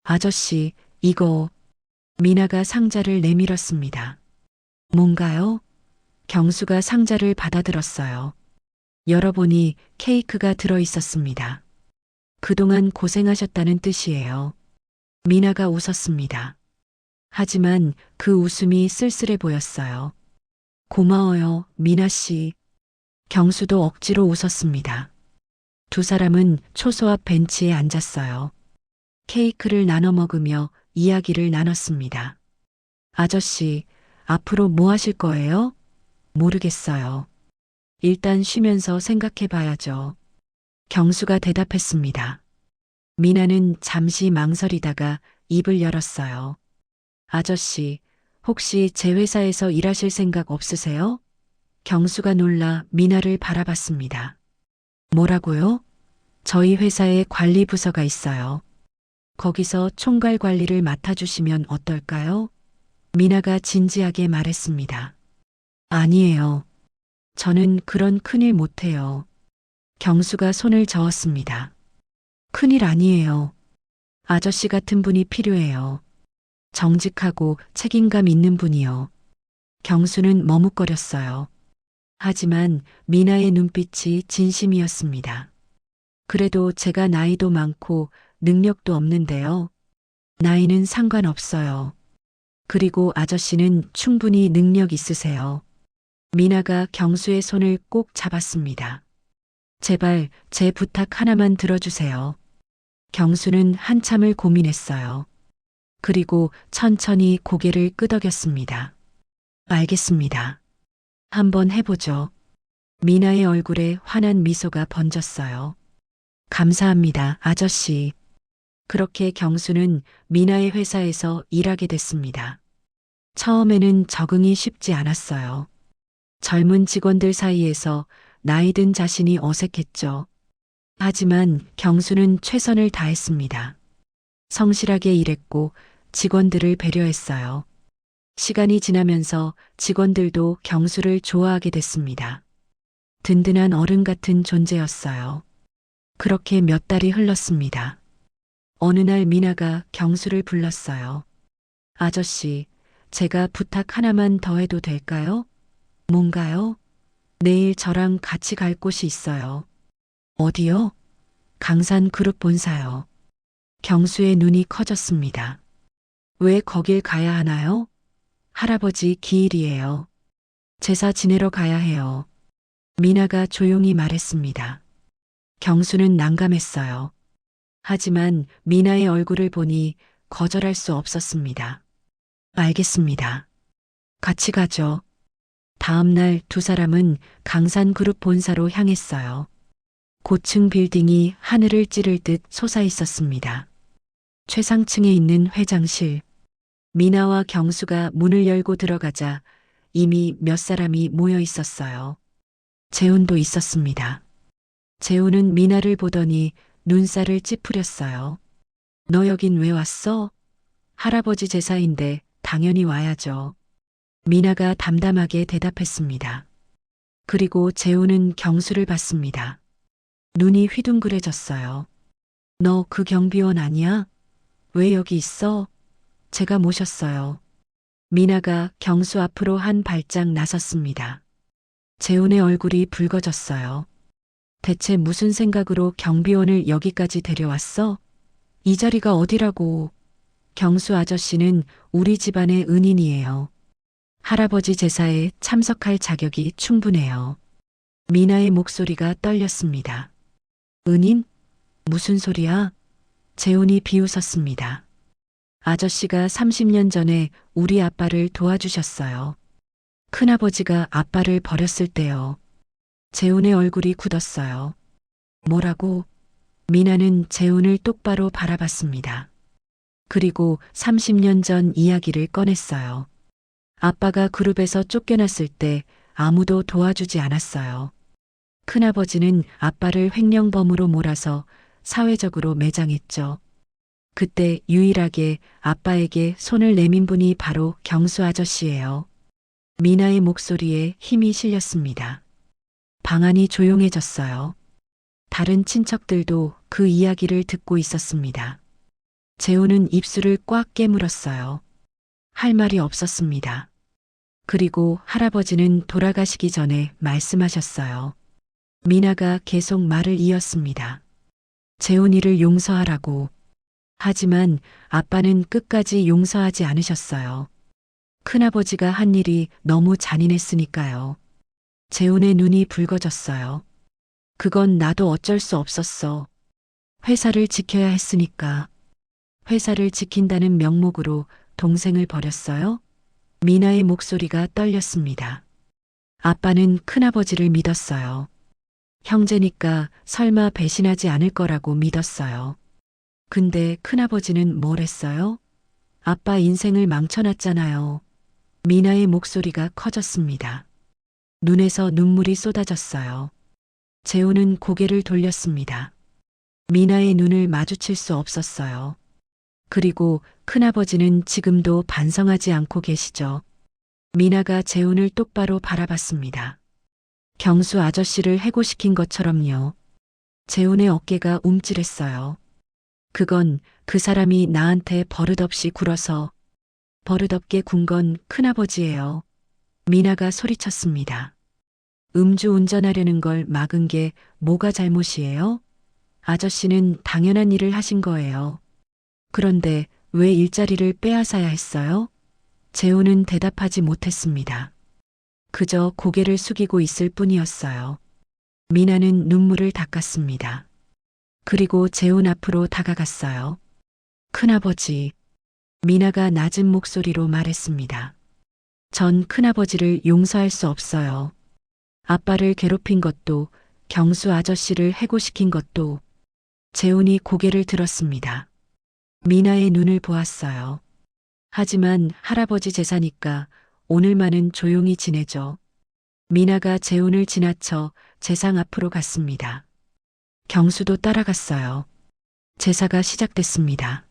B: 아저씨, 이거. 미나가 상자를 내밀었습니다. 뭔가요? 경수가 상자를 받아들었어요. 열어보니 케이크가 들어 있었습니다. 그동안 고생하셨다는 뜻이에요. 미나가 웃었습니다. 하지만 그 웃음이 쓸쓸해 보였어요. 고마워요, 미나 씨. 경수도 억지로 웃었습니다. 두 사람은 초소 앞 벤치에 앉았어요. 케이크를 나눠 먹으며 이야기를 나눴습니다. 아저씨, 앞으로 뭐 하실 거예요? 모르겠어요. 일단 쉬면서 생각해 봐야죠. 경수가 대답했습니다. 미나는 잠시 망설이다가 입을 열었어요. 아저씨, 혹시 제 회사에서 일하실 생각 없으세요? 경수가 놀라 미나를 바라봤습니다. 뭐라고요? 저희 회사에 관리 부서가 있어요. 거기서 총괄 관리를 맡아주시면 어떨까요? 미나가 진지하게 말했습니다. 아니에요. 저는 그런 큰일 못해요. 경수가 손을 저었습니다. 큰일 아니에요. 아저씨 같은 분이 필요해요. 정직하고 책임감 있는 분이요. 경수는 머뭇거렸어요. 하지만 미나의 눈빛이 진심이었습니다. 그래도 제가 나이도 많고 능력도 없는데요. 나이는 상관없어요. 그리고 아저씨는 충분히 능력 있으세요. 미나가 경수의 손을 꼭 잡았습니다. 제발 제 부탁 하나만 들어주세요. 경수는 한참을 고민했어요. 그리고 천천히 고개를 끄덕였습니다. 알겠습니다. 한번 해보죠. 미나의 얼굴에 환한 미소가 번졌어요. 감사합니다, 아저씨. 그렇게 경수는 미나의 회사에서 일하게 됐습니다. 처음에는 적응이 쉽지 않았어요. 젊은 직원들 사이에서 나이 든 자신이 어색했죠. 하지만 경수는 최선을 다했습니다. 성실하게 일했고 직원들을 배려했어요. 시간이 지나면서 직원들도 경수를 좋아하게 됐습니다. 든든한 어른 같은 존재였어요. 그렇게 몇 달이 흘렀습니다. 어느 날 미나가 경수를 불렀어요. 아저씨, 제가 부탁 하나만 더 해도 될까요? 뭔가요? 내일 저랑 같이 갈 곳이 있어요. 어디요? 강산그룹 본사요. 경수의 눈이 커졌습니다. 왜 거길 가야 하나요? 할아버지 기일이에요. 제사 지내러 가야 해요. 미나가 조용히 말했습니다. 경수는 난감했어요. 하지만 미나의 얼굴을 보니 거절할 수 없었습니다. 알겠습니다. 같이 가죠. 다음 날 두 사람은 강산그룹 본사로 향했어요. 고층 빌딩이 하늘을 찌를 듯 솟아 있었습니다. 최상층에 있는 회장실. 미나와 경수가 문을 열고 들어가자 이미 몇 사람이 모여 있었어요. 재훈도 있었습니다. 재훈은 미나를 보더니 눈살을 찌푸렸어요. 너 여긴 왜 왔어? 할아버지 제사인데 당연히 와야죠. 미나가 담담하게 대답했습니다. 그리고 재우는 경수를 봤습니다. 눈이 휘둥그레졌어요. 너 그 경비원 아니야? 왜 여기 있어? 제가 모셨어요. 미나가 경수 앞으로 한 발짝 나섰습니다. 재훈의 얼굴이 붉어졌어요. 대체 무슨 생각으로 경비원을 여기까지 데려왔어? 이 자리가 어디라고? 경수 아저씨는 우리 집안의 은인이에요. 할아버지 제사에 참석할 자격이 충분해요. 미나의 목소리가 떨렸습니다. 은인? 무슨 소리야? 재훈이 비웃었습니다. 아저씨가 30년 전에 우리 아빠를 도와주셨어요. 큰아버지가 아빠를 버렸을 때요. 재훈의 얼굴이 굳었어요. 뭐라고? 미나는 재훈을 똑바로 바라봤습니다. 그리고 30년 전 이야기를 꺼냈어요. 아빠가 그룹에서 쫓겨났을 때 아무도 도와주지 않았어요. 큰아버지는 아빠를 횡령범으로 몰아서 사회적으로 매장했죠. 그때 유일하게 아빠에게 손을 내민 분이 바로 경수 아저씨예요. 미나의 목소리에 힘이 실렸습니다. 방 안이 조용해졌어요. 다른 친척들도 그 이야기를 듣고 있었습니다. 재훈은 입술을 꽉 깨물었어요. 할 말이 없었습니다. 그리고 할아버지는 돌아가시기 전에 말씀하셨어요. 미나가 계속 말을 이었습니다. 재훈이를 용서하라고. 하지만 아빠는 끝까지 용서하지 않으셨어요. 큰아버지가 한 일이 너무 잔인했으니까요. 재훈의 눈이 붉어졌어요. 그건 나도 어쩔 수 없었어. 회사를 지켜야 했으니까. 회사를 지킨다는 명목으로 동생을 버렸어요? 미나의 목소리가 떨렸습니다. 아빠는 큰아버지를 믿었어요. 형제니까 설마 배신하지 않을 거라고 믿었어요. 근데 큰아버지는 뭘 했어요? 아빠 인생을 망쳐놨잖아요. 미나의 목소리가 커졌습니다. 눈에서 눈물이 쏟아졌어요. 재훈은 고개를 돌렸습니다. 미나의 눈을 마주칠 수 없었어요. 그리고 큰아버지는 지금도 반성하지 않고 계시죠. 미나가 재훈을 똑바로 바라봤습니다. 경수 아저씨를 해고시킨 것처럼요. 재훈의 어깨가 움찔했어요. 그건 그 사람이 나한테 버릇없이 굴어서 버릇없게 군 건 큰아버지예요. 미나가 소리쳤습니다. 음주 운전하려는 걸 막은 게 뭐가 잘못이에요? 아저씨는 당연한 일을 하신 거예요. 그런데 왜 일자리를 빼앗아야 했어요? 재훈은 대답하지 못했습니다. 그저 고개를 숙이고 있을 뿐이었어요. 미나는 눈물을 닦았습니다. 그리고 재훈 앞으로 다가갔어요. 큰아버지. 미나가 낮은 목소리로 말했습니다. 전 큰아버지를 용서할 수 없어요. 아빠를 괴롭힌 것도 경수 아저씨를 해고시킨 것도. 재훈이 고개를 들었습니다. 미나의 눈을 보았어요. 하지만 할아버지 제사니까 오늘만은 조용히 지내죠. 미나가 재훈을 지나쳐 제상 앞으로 갔습니다. 경수도 따라갔어요. 제사가 시작됐습니다.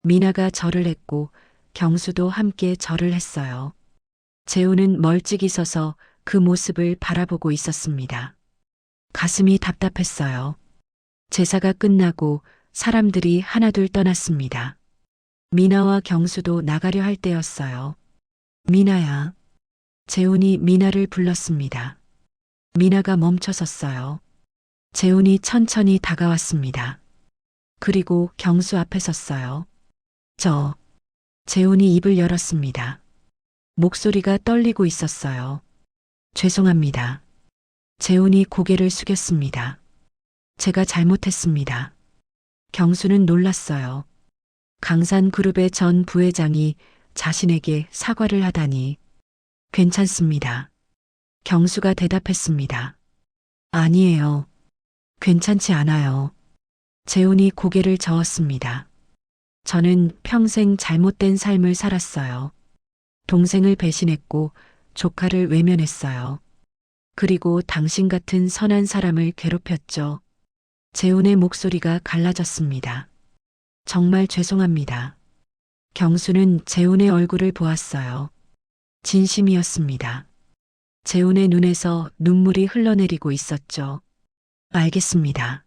B: 미나가 절을 했고 경수도 함께 절을 했어요. 재훈은 멀찍이 서서 그 모습을 바라보고 있었습니다. 가슴이 답답했어요. 제사가 끝나고 사람들이 하나둘 떠났습니다. 미나와 경수도 나가려 할 때였어요. 미나야. 재훈이 미나를 불렀습니다. 미나가 멈춰섰어요. 재훈이 천천히 다가왔습니다. 그리고 경수 앞에 섰어요. 재훈이 입을 열었습니다. 목소리가 떨리고 있었어요. 죄송합니다. 재훈이 고개를 숙였습니다. 제가 잘못했습니다. 경수는 놀랐어요. 강산그룹의 전 부회장이 자신에게 사과를 하다니. 괜찮습니다. 경수가 대답했습니다. 아니에요. 괜찮지 않아요. 재훈이 고개를 저었습니다. 저는 평생 잘못된 삶을 살았어요. 동생을 배신했고 조카를 외면했어요. 그리고 당신 같은 선한 사람을 괴롭혔죠. 재훈의 목소리가 갈라졌습니다. 정말 죄송합니다. 경수는 재훈의 얼굴을 보았어요. 진심이었습니다. 재훈의 눈에서 눈물이 흘러내리고 있었죠. 알겠습니다.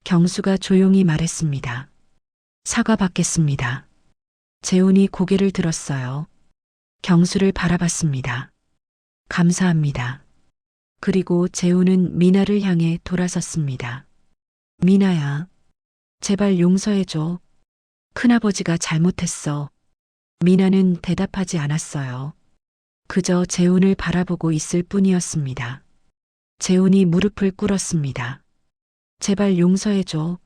B: 경수가 조용히 말했습니다. 사과받겠습니다. 재훈이 고개를 들었어요. 경수를 바라봤습니다. 감사합니다. 그리고 재훈은 미나를 향해 돌아섰습니다. 미나야, 제발 용서해줘. 큰아버지가 잘못했어. 미나는 대답하지 않았어요. 그저 재훈을 바라보고 있을 뿐이었습니다. 재훈이 무릎을 꿇었습니다. 제발 용서해줘.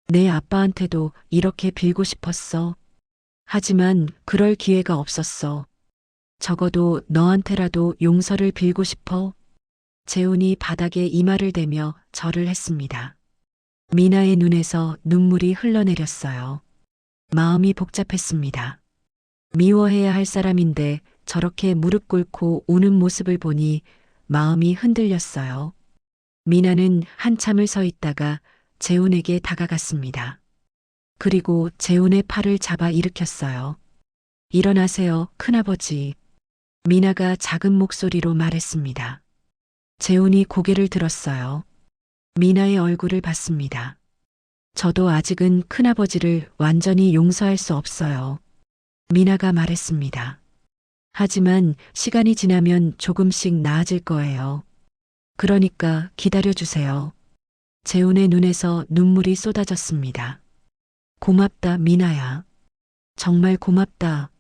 B: 내 아빠한테도 이렇게 빌고 싶었어. 하지만 그럴 기회가 없었어. 적어도 너한테라도 용서를 빌고 싶어. 재훈이 바닥에 이마를 대며 절을 했습니다. 미나의 눈에서 눈물이 흘러내렸어요. 마음이 복잡했습니다. 미워해야 할 사람인데 저렇게 무릎 꿇고 우는 모습을 보니 마음이 흔들렸어요. 미나는 한참을 서 있다가 재훈에게 다가갔습니다. 그리고 재훈의 팔을 잡아 일으켰어요. 일어나세요, 큰아버지. 미나가 작은 목소리로 말했습니다. 재훈이 고개를 들었어요. 미나의 얼굴을 봤습니다. 저도 아직은 큰아버지를 완전히 용서할 수 없어요. 미나가 말했습니다. 하지만 시간이 지나면 조금씩 나아질 거예요. 그러니까 기다려주세요. 재훈의 눈에서 눈물이 쏟아졌습니다. 고맙다, 미나야. 정말 고맙다.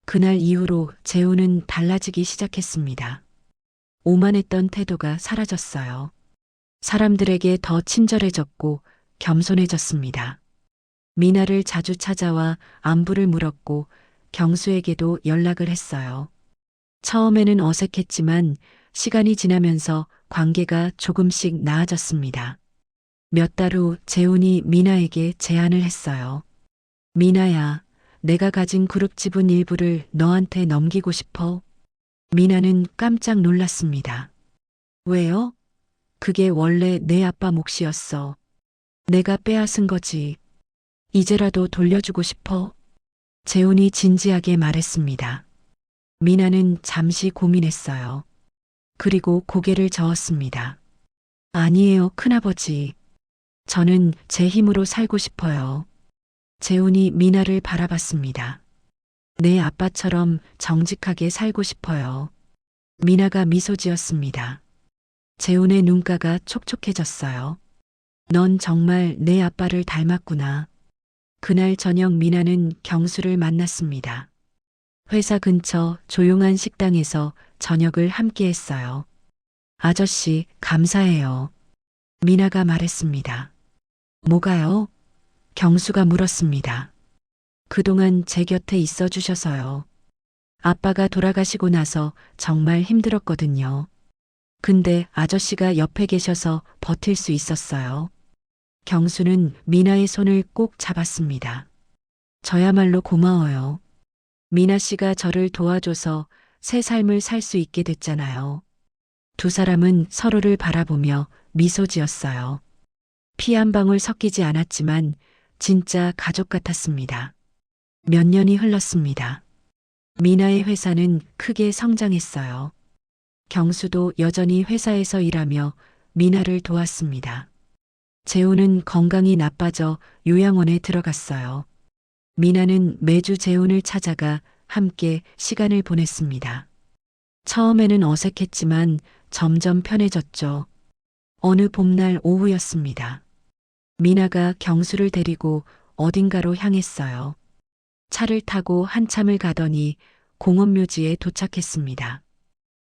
B: 그날 이후로 재훈은 달라지기 시작했습니다. 오만했던 태도가 사라졌어요. 사람들에게 더 친절해졌고 겸손해졌습니다. 미나를 자주 찾아와 안부를 물었고 경수에게도 연락을 했어요. 처음에는 어색했지만 시간이 지나면서 관계가 조금씩 나아졌습니다. 몇 달 후 재훈이 미나에게 제안을 했어요. 미나야, 내가 가진 그룹 지분 일부를 너한테 넘기고 싶어. 미나는 깜짝 놀랐습니다. 왜요? 그게 원래 내 아빠 몫이었어. 내가 빼앗은 거지. 이제라도 돌려주고 싶어. 재훈이 진지하게 말했습니다. 미나는 잠시 고민했어요. 그리고 고개를 저었습니다. 아니에요, 큰아버지. 저는 제 힘으로 살고 싶어요. 재훈이 미나를 바라봤습니다. 내 아빠처럼 정직하게 살고 싶어요. 미나가 미소 지었습니다. 재훈의 눈가가 촉촉해졌어요. 넌 정말 내 아빠를 닮았구나. 그날 저녁 미나는 경수를 만났습니다. 회사 근처 조용한 식당에서 저녁을 함께 했어요. 아저씨, 감사해요. 미나가 말했습니다. 뭐가요? 경수가 물었습니다. 그동안 제 곁에 있어 주셔서요. 아빠가 돌아가시고 나서 정말 힘들었거든요. 근데 아저씨가 옆에 계셔서 버틸 수 있었어요. 경수는 미나의 손을 꼭 잡았습니다. 저야말로 고마워요. 미나 씨가 저를 도와줘서 새 삶을 살 수 있게 됐잖아요. 두 사람은 서로를 바라보며 미소 지었어요. 피 한 방울 섞이지 않았지만 진짜 가족 같았습니다. 몇 년이 흘렀습니다. 미나의 회사는 크게 성장했어요. 경수도 여전히 회사에서 일하며 미나를 도왔습니다. 재훈은 건강이 나빠져 요양원에 들어갔어요. 미나는 매주 재훈을 찾아가 함께 시간을 보냈습니다. 처음에는 어색했지만 점점 편해졌죠. 어느 봄날 오후였습니다. 미나가 경수를 데리고 어딘가로 향했어요. 차를 타고 한참을 가더니 공원묘지에 도착했습니다.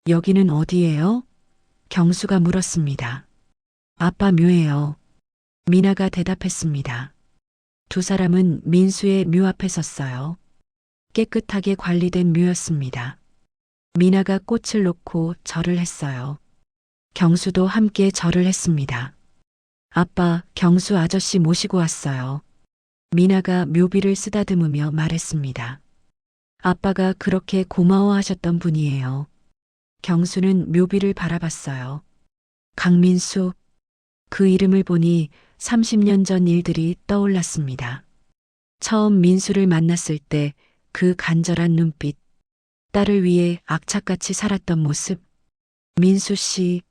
B: 여기는 어디예요? 경수가 물었습니다. 아빠 묘예요. 미나가 대답했습니다. 두 사람은 민수의 묘 앞에 섰어요. 깨끗하게 관리된 묘였습니다. 미나가 꽃을 놓고 절을 했어요. 경수도 함께 절을 했습니다. 아빠, 경수 아저씨 모시고 왔어요. 미나가 묘비를 쓰다듬으며 말했습니다. 아빠가 그렇게 고마워하셨던 분이에요. 경수는 묘비를 바라봤어요. 강민수. 그 이름을 보니 30년 전 일들이 떠올랐습니다. 처음 민수를 만났을 때 그 간절한 눈빛, 딸을 위해 악착같이 살았던 모습. 민수 씨,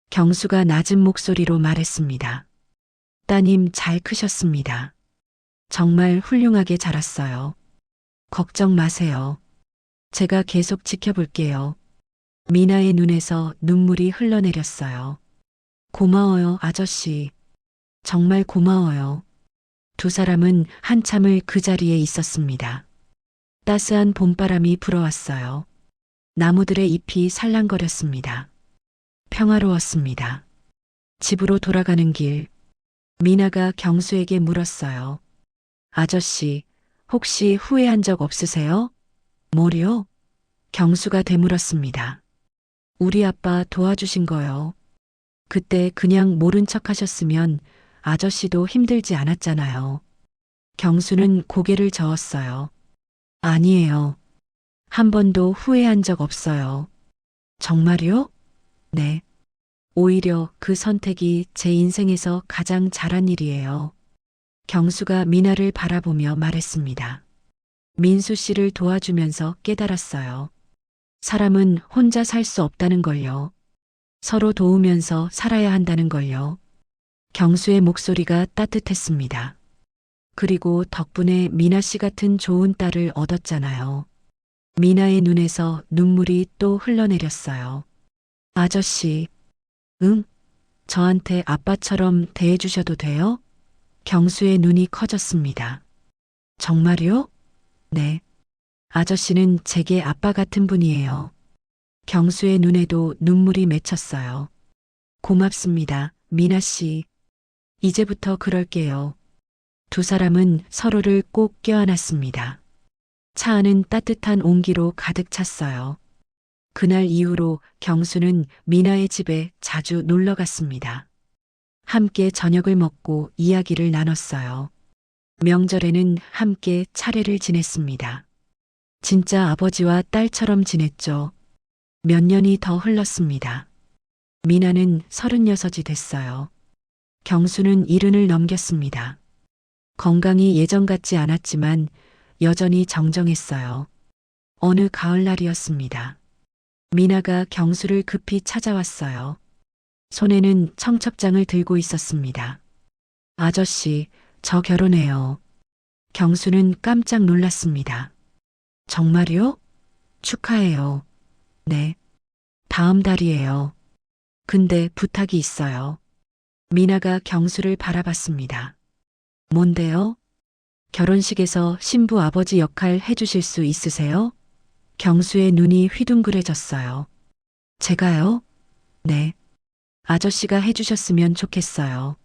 B: 경수가 낮은 목소리로 말했습니다. 따님 잘 크셨습니다. 정말 훌륭하게 자랐어요. 걱정 마세요. 제가 계속 지켜볼게요. 미나의 눈에서 눈물이 흘러내렸어요. 고마워요, 아저씨. 정말 고마워요. 두 사람은 한참을 그 자리에 있었습니다. 따스한 봄바람이 불어왔어요. 나무들의 잎이 살랑거렸습니다. 평화로웠습니다. 집으로 돌아가는 길, 미나가 경수에게 물었어요. 아저씨, 혹시 후회한 적 없으세요? 뭐요? 경수가 되물었습니다. 우리 아빠 도와주신 거요. 그때 그냥 모른 척 하셨으면 아저씨도 힘들지 않았잖아요. 경수는 고개를 저었어요. 아니에요. 한 번도 후회한 적 없어요. 정말요? 네. 오히려 그 선택이 제 인생에서 가장 잘한 일이에요. 경수가 미나를 바라보며 말했습니다. 민수 씨를 도와주면서 깨달았어요. 사람은 혼자 살 수 없다는 걸요. 서로 도우면서 살아야 한다는 걸요. 경수의 목소리가 따뜻했습니다. 그리고 덕분에 미나 씨 같은 좋은 딸을 얻었잖아요. 미나의 눈에서 눈물이 또 흘러내렸어요. 아저씨, 응? 저한테 아빠처럼 대해주셔도 돼요? 경수의 눈이 커졌습니다. 정말요? 네. 아저씨는 제게 아빠 같은 분이에요. 경수의 눈에도 눈물이 맺혔어요. 고맙습니다, 미나 씨. 이제부터 그럴게요. 두 사람은 서로를 꼭 껴안았습니다. 차 안은 따뜻한 온기로 가득 찼어요. 그날 이후로 경수는 미나의 집에 자주 놀러 갔습니다. 함께 저녁을 먹고 이야기를 나눴어요. 명절에는 함께 차례를 지냈습니다. 진짜 아버지와 딸처럼 지냈죠. 몇 년이 더 흘렀습니다. 미나는 36이 됐어요. 경수는 70을 넘겼습니다. 건강이 예전 같지 않았지만 여전히 정정했어요. 어느 가을날이었습니다. 미나가 경수를 급히 찾아왔어요. 손에는 청첩장을 들고 있었습니다. 아저씨, 저 결혼해요. 경수는 깜짝 놀랐습니다. 정말요? 축하해요. 네. 다음 달이에요. 근데 부탁이 있어요. 미나가 경수를 바라봤습니다. 뭔데요? 결혼식에서 신부 아버지 역할 해주실 수 있으세요? 경수의 눈이 휘둥그레졌어요. 제가요? 네. 아저씨가 해주셨으면 좋겠어요.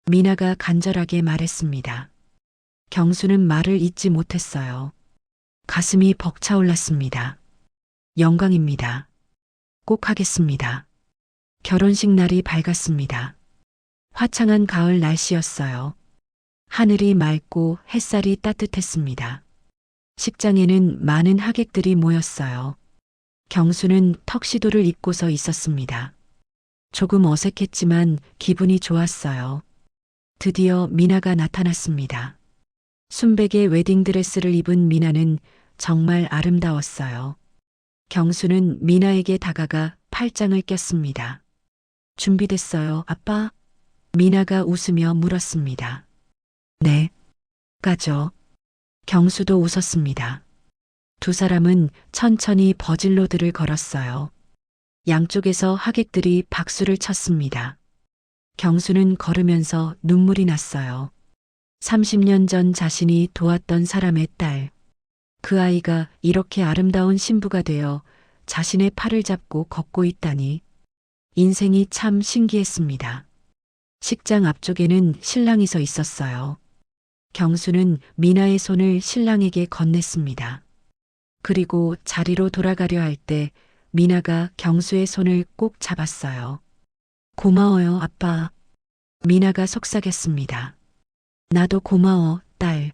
B: 미나가 간절하게 말했습니다. 경수는 말을 잇지 못했어요. 가슴이 벅차올랐습니다. 영광입니다. 꼭 하겠습니다. 결혼식 날이 밝았습니다. 화창한 가을 날씨였어요. 하늘이 맑고 햇살이 따뜻했습니다. 식장에는 많은 하객들이 모였어요. 경수는 턱시도를 입고서 있었습니다. 조금 어색했지만 기분이 좋았어요. 드디어 미나가 나타났습니다. 순백의 웨딩드레스를 입은 미나는 정말 아름다웠어요. 경수는 미나에게 다가가 팔짱을 꼈습니다. 준비됐어요, 아빠? 미나가 웃으며 물었습니다. 네, 가죠. 경수도 웃었습니다. 두 사람은 천천히 버질로드를 걸었어요. 양쪽에서 하객들이 박수를 쳤습니다. 경수는 걸으면서 눈물이 났어요. 30년 전 자신이 도왔던 사람의 딸. 그 아이가 이렇게 아름다운 신부가 되어 자신의 팔을 잡고 걷고 있다니. 인생이 참 신기했습니다. 식장 앞쪽에는 신랑이 서 있었어요. 경수는 미나의 손을 신랑에게 건넸습니다. 그리고 자리로 돌아가려 할 때 미나가 경수의 손을 꼭 잡았어요. 고마워요, 아빠. 미나가 속삭였습니다. 나도 고마워, 딸.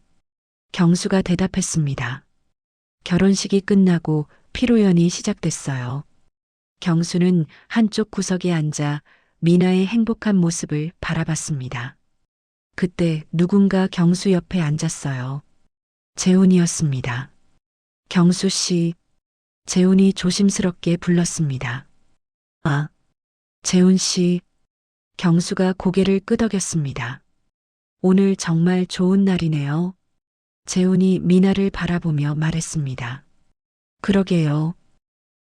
B: 경수가 대답했습니다. 결혼식이 끝나고 피로연이 시작됐어요. 경수는 한쪽 구석에 앉아 미나의 행복한 모습을 바라봤습니다. 그때 누군가 경수 옆에 앉았어요. 재훈이었습니다. 경수 씨, 재훈이 조심스럽게 불렀습니다. 아, 재훈 씨. 경수가 고개를 끄덕였습니다. 오늘 정말 좋은 날이네요. 재훈이 미나를 바라보며 말했습니다. 그러게요.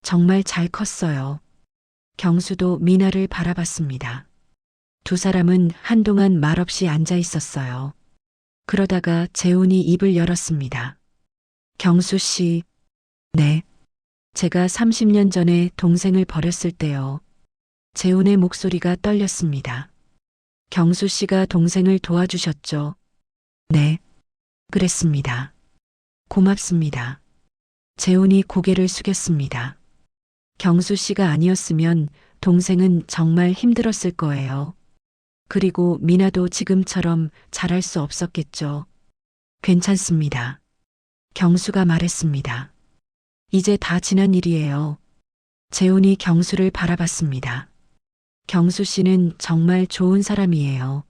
B: 정말 잘 컸어요. 경수도 미나를 바라봤습니다. 두 사람은 한동안 말없이 앉아 있었어요. 그러다가 재훈이 입을 열었습니다. 경수 씨. 네. 제가 30년 전에 동생을 버렸을 때요. 재훈의 목소리가 떨렸습니다. 경수 씨가 동생을 도와주셨죠? 네. 그랬습니다. 고맙습니다. 재훈이 고개를 숙였습니다. 경수 씨가 아니었으면 동생은 정말 힘들었을 거예요. 그리고 미나도 지금처럼 잘할 수 없었겠죠. 괜찮습니다. 경수가 말했습니다. 이제 다 지난 일이에요. 재훈이 경수를 바라봤습니다. 경수 씨는 정말 좋은 사람이에요.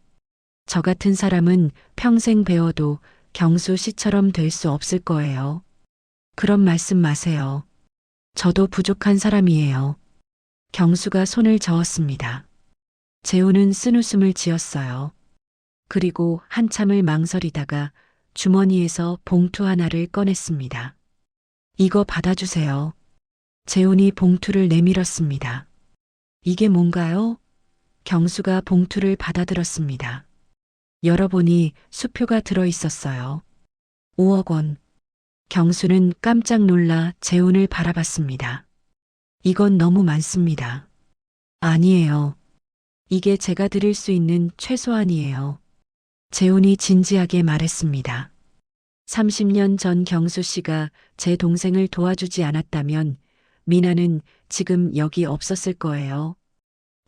B: 저 같은 사람은 평생 배워도 경수 씨처럼 될 수 없을 거예요. 그런 말씀 마세요. 저도 부족한 사람이에요. 경수가 손을 저었습니다. 재훈은 쓴웃음을 지었어요. 그리고 한참을 망설이다가 주머니에서 봉투 하나를 꺼냈습니다. 이거 받아주세요. 재훈이 봉투를 내밀었습니다. 이게 뭔가요? 경수가 봉투를 받아들었습니다. 열어보니 수표가 들어 있었어요. 5억 원. 경수는 깜짝 놀라 재훈을 바라봤습니다. 이건 너무 많습니다. 아니에요. 이게 제가 드릴 수 있는 최소한이에요. 재훈이 진지하게 말했습니다. 30년 전 경수 씨가 제 동생을 도와주지 않았다면 미나는 지금 여기 없었을 거예요.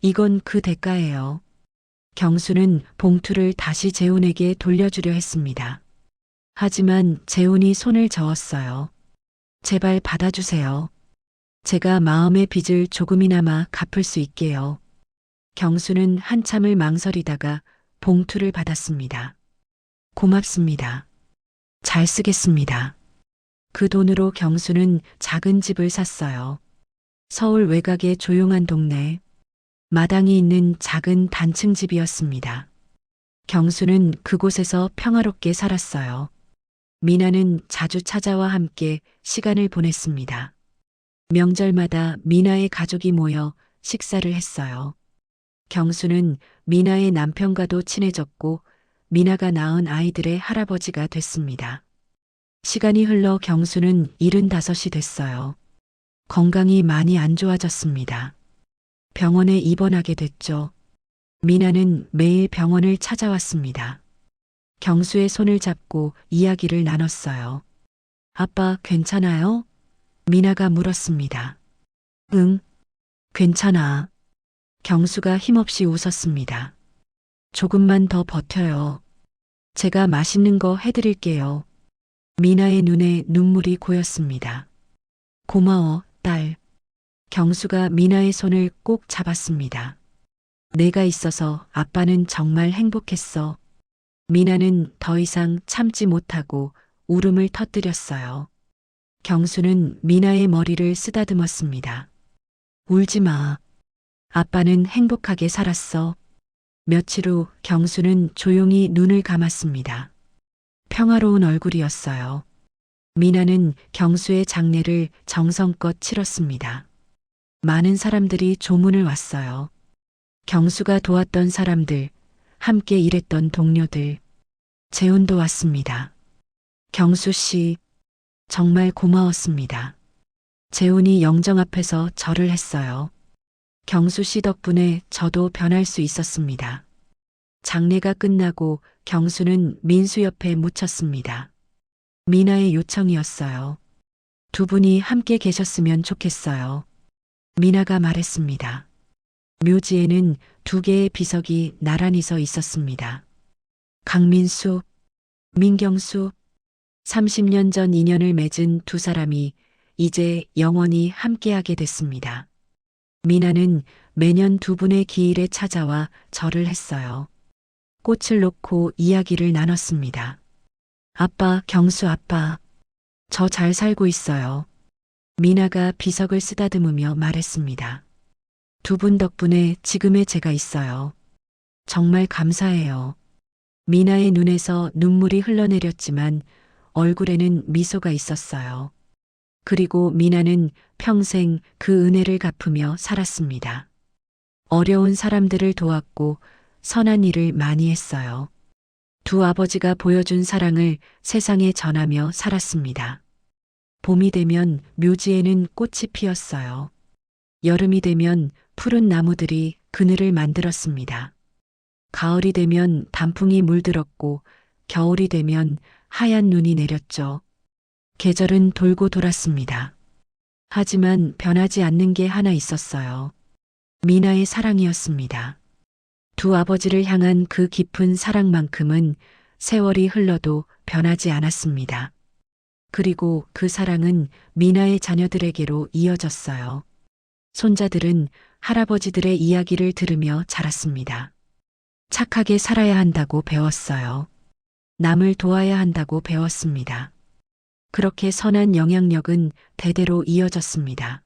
B: 이건 그 대가예요. 경수는 봉투를 다시 재훈에게 돌려주려 했습니다. 하지만 재훈이 손을 저었어요. 제발 받아주세요. 제가 마음의 빚을 조금이나마 갚을 수 있게요. 경수는 한참을 망설이다가 봉투를 받았습니다. 고맙습니다. 잘 쓰겠습니다. 그 돈으로 경수는 작은 집을 샀어요. 서울 외곽의 조용한 동네, 마당이 있는 작은 단층 집이었습니다. 경수는 그곳에서 평화롭게 살았어요. 미나는 자주 찾아와 함께 시간을 보냈습니다. 명절마다 미나의 가족이 모여 식사를 했어요. 경수는 미나의 남편과도 친해졌고 미나가 낳은 아이들의 할아버지가 됐습니다. 시간이 흘러 경수는 75이 됐어요. 건강이 많이 안 좋아졌습니다. 병원에 입원하게 됐죠. 미나는 매일 병원을 찾아왔습니다. 경수의 손을 잡고 이야기를 나눴어요. 아빠 괜찮아요? 미나가 물었습니다. 응, 괜찮아. 경수가 힘없이 웃었습니다. 조금만 더 버텨요. 제가 맛있는 거 해드릴게요. 미나의 눈에 눈물이 고였습니다. 고마워, 딸. 경수가 미나의 손을 꼭 잡았습니다. 내가 있어서 아빠는 정말 행복했어. 미나는 더 이상 참지 못하고 울음을 터뜨렸어요. 경수는 미나의 머리를 쓰다듬었습니다. 울지 마. 아빠는 행복하게 살았어. 며칠 후 경수는 조용히 눈을 감았습니다. 평화로운 얼굴이었어요. 미나는 경수의 장례를 정성껏 치렀습니다. 많은 사람들이 조문을 왔어요. 경수가 도왔던 사람들, 함께 일했던 동료들, 재훈도 왔습니다. 경수 씨, 정말 고마웠습니다. 재훈이 영정 앞에서 절을 했어요. 경수 씨 덕분에 저도 변할 수 있었습니다. 장례가 끝나고 경수는 민수 옆에 묻혔습니다. 미나의 요청이었어요. 두 분이 함께 계셨으면 좋겠어요. 미나가 말했습니다. 묘지에는 두 개의 비석이 나란히 서 있었습니다. 강민수, 민경수, 30년 전 인연을 맺은 두 사람이 이제 영원히 함께하게 됐습니다. 미나는 매년 두 분의 기일에 찾아와 절을 했어요. 꽃을 놓고 이야기를 나눴습니다. 아빠, 경수 아빠, 저 잘 살고 있어요. 미나가 비석을 쓰다듬으며 말했습니다. 두 분 덕분에 지금의 제가 있어요. 정말 감사해요. 미나의 눈에서 눈물이 흘러내렸지만 얼굴에는 미소가 있었어요. 그리고 미나는 평생 그 은혜를 갚으며 살았습니다. 어려운 사람들을 도왔고 선한 일을 많이 했어요. 두 아버지가 보여준 사랑을 세상에 전하며 살았습니다. 봄이 되면 묘지에는 꽃이 피었어요. 여름이 되면 푸른 나무들이 그늘을 만들었습니다. 가을이 되면 단풍이 물들었고 겨울이 되면 하얀 눈이 내렸죠. 계절은 돌고 돌았습니다. 하지만 변하지 않는 게 하나 있었어요. 미나의 사랑이었습니다. 두 아버지를 향한 그 깊은 사랑만큼은 세월이 흘러도 변하지 않았습니다. 그리고 그 사랑은 미나의 자녀들에게로 이어졌어요. 손자들은 할아버지들의 이야기를 들으며 자랐습니다. 착하게 살아야 한다고 배웠어요. 남을 도와야 한다고 배웠습니다. 그렇게 선한 영향력은 대대로 이어졌습니다.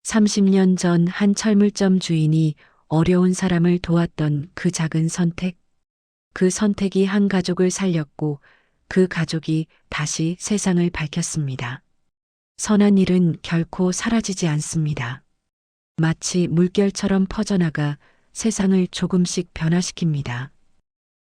B: 30년 전 한 철물점 주인이 어려운 사람을 도왔던 그 작은 선택. 그 선택이 한 가족을 살렸고 그 가족이 다시 세상을 밝혔습니다. 선한 일은 결코 사라지지 않습니다. 마치 물결처럼 퍼져나가 세상을 조금씩 변화시킵니다.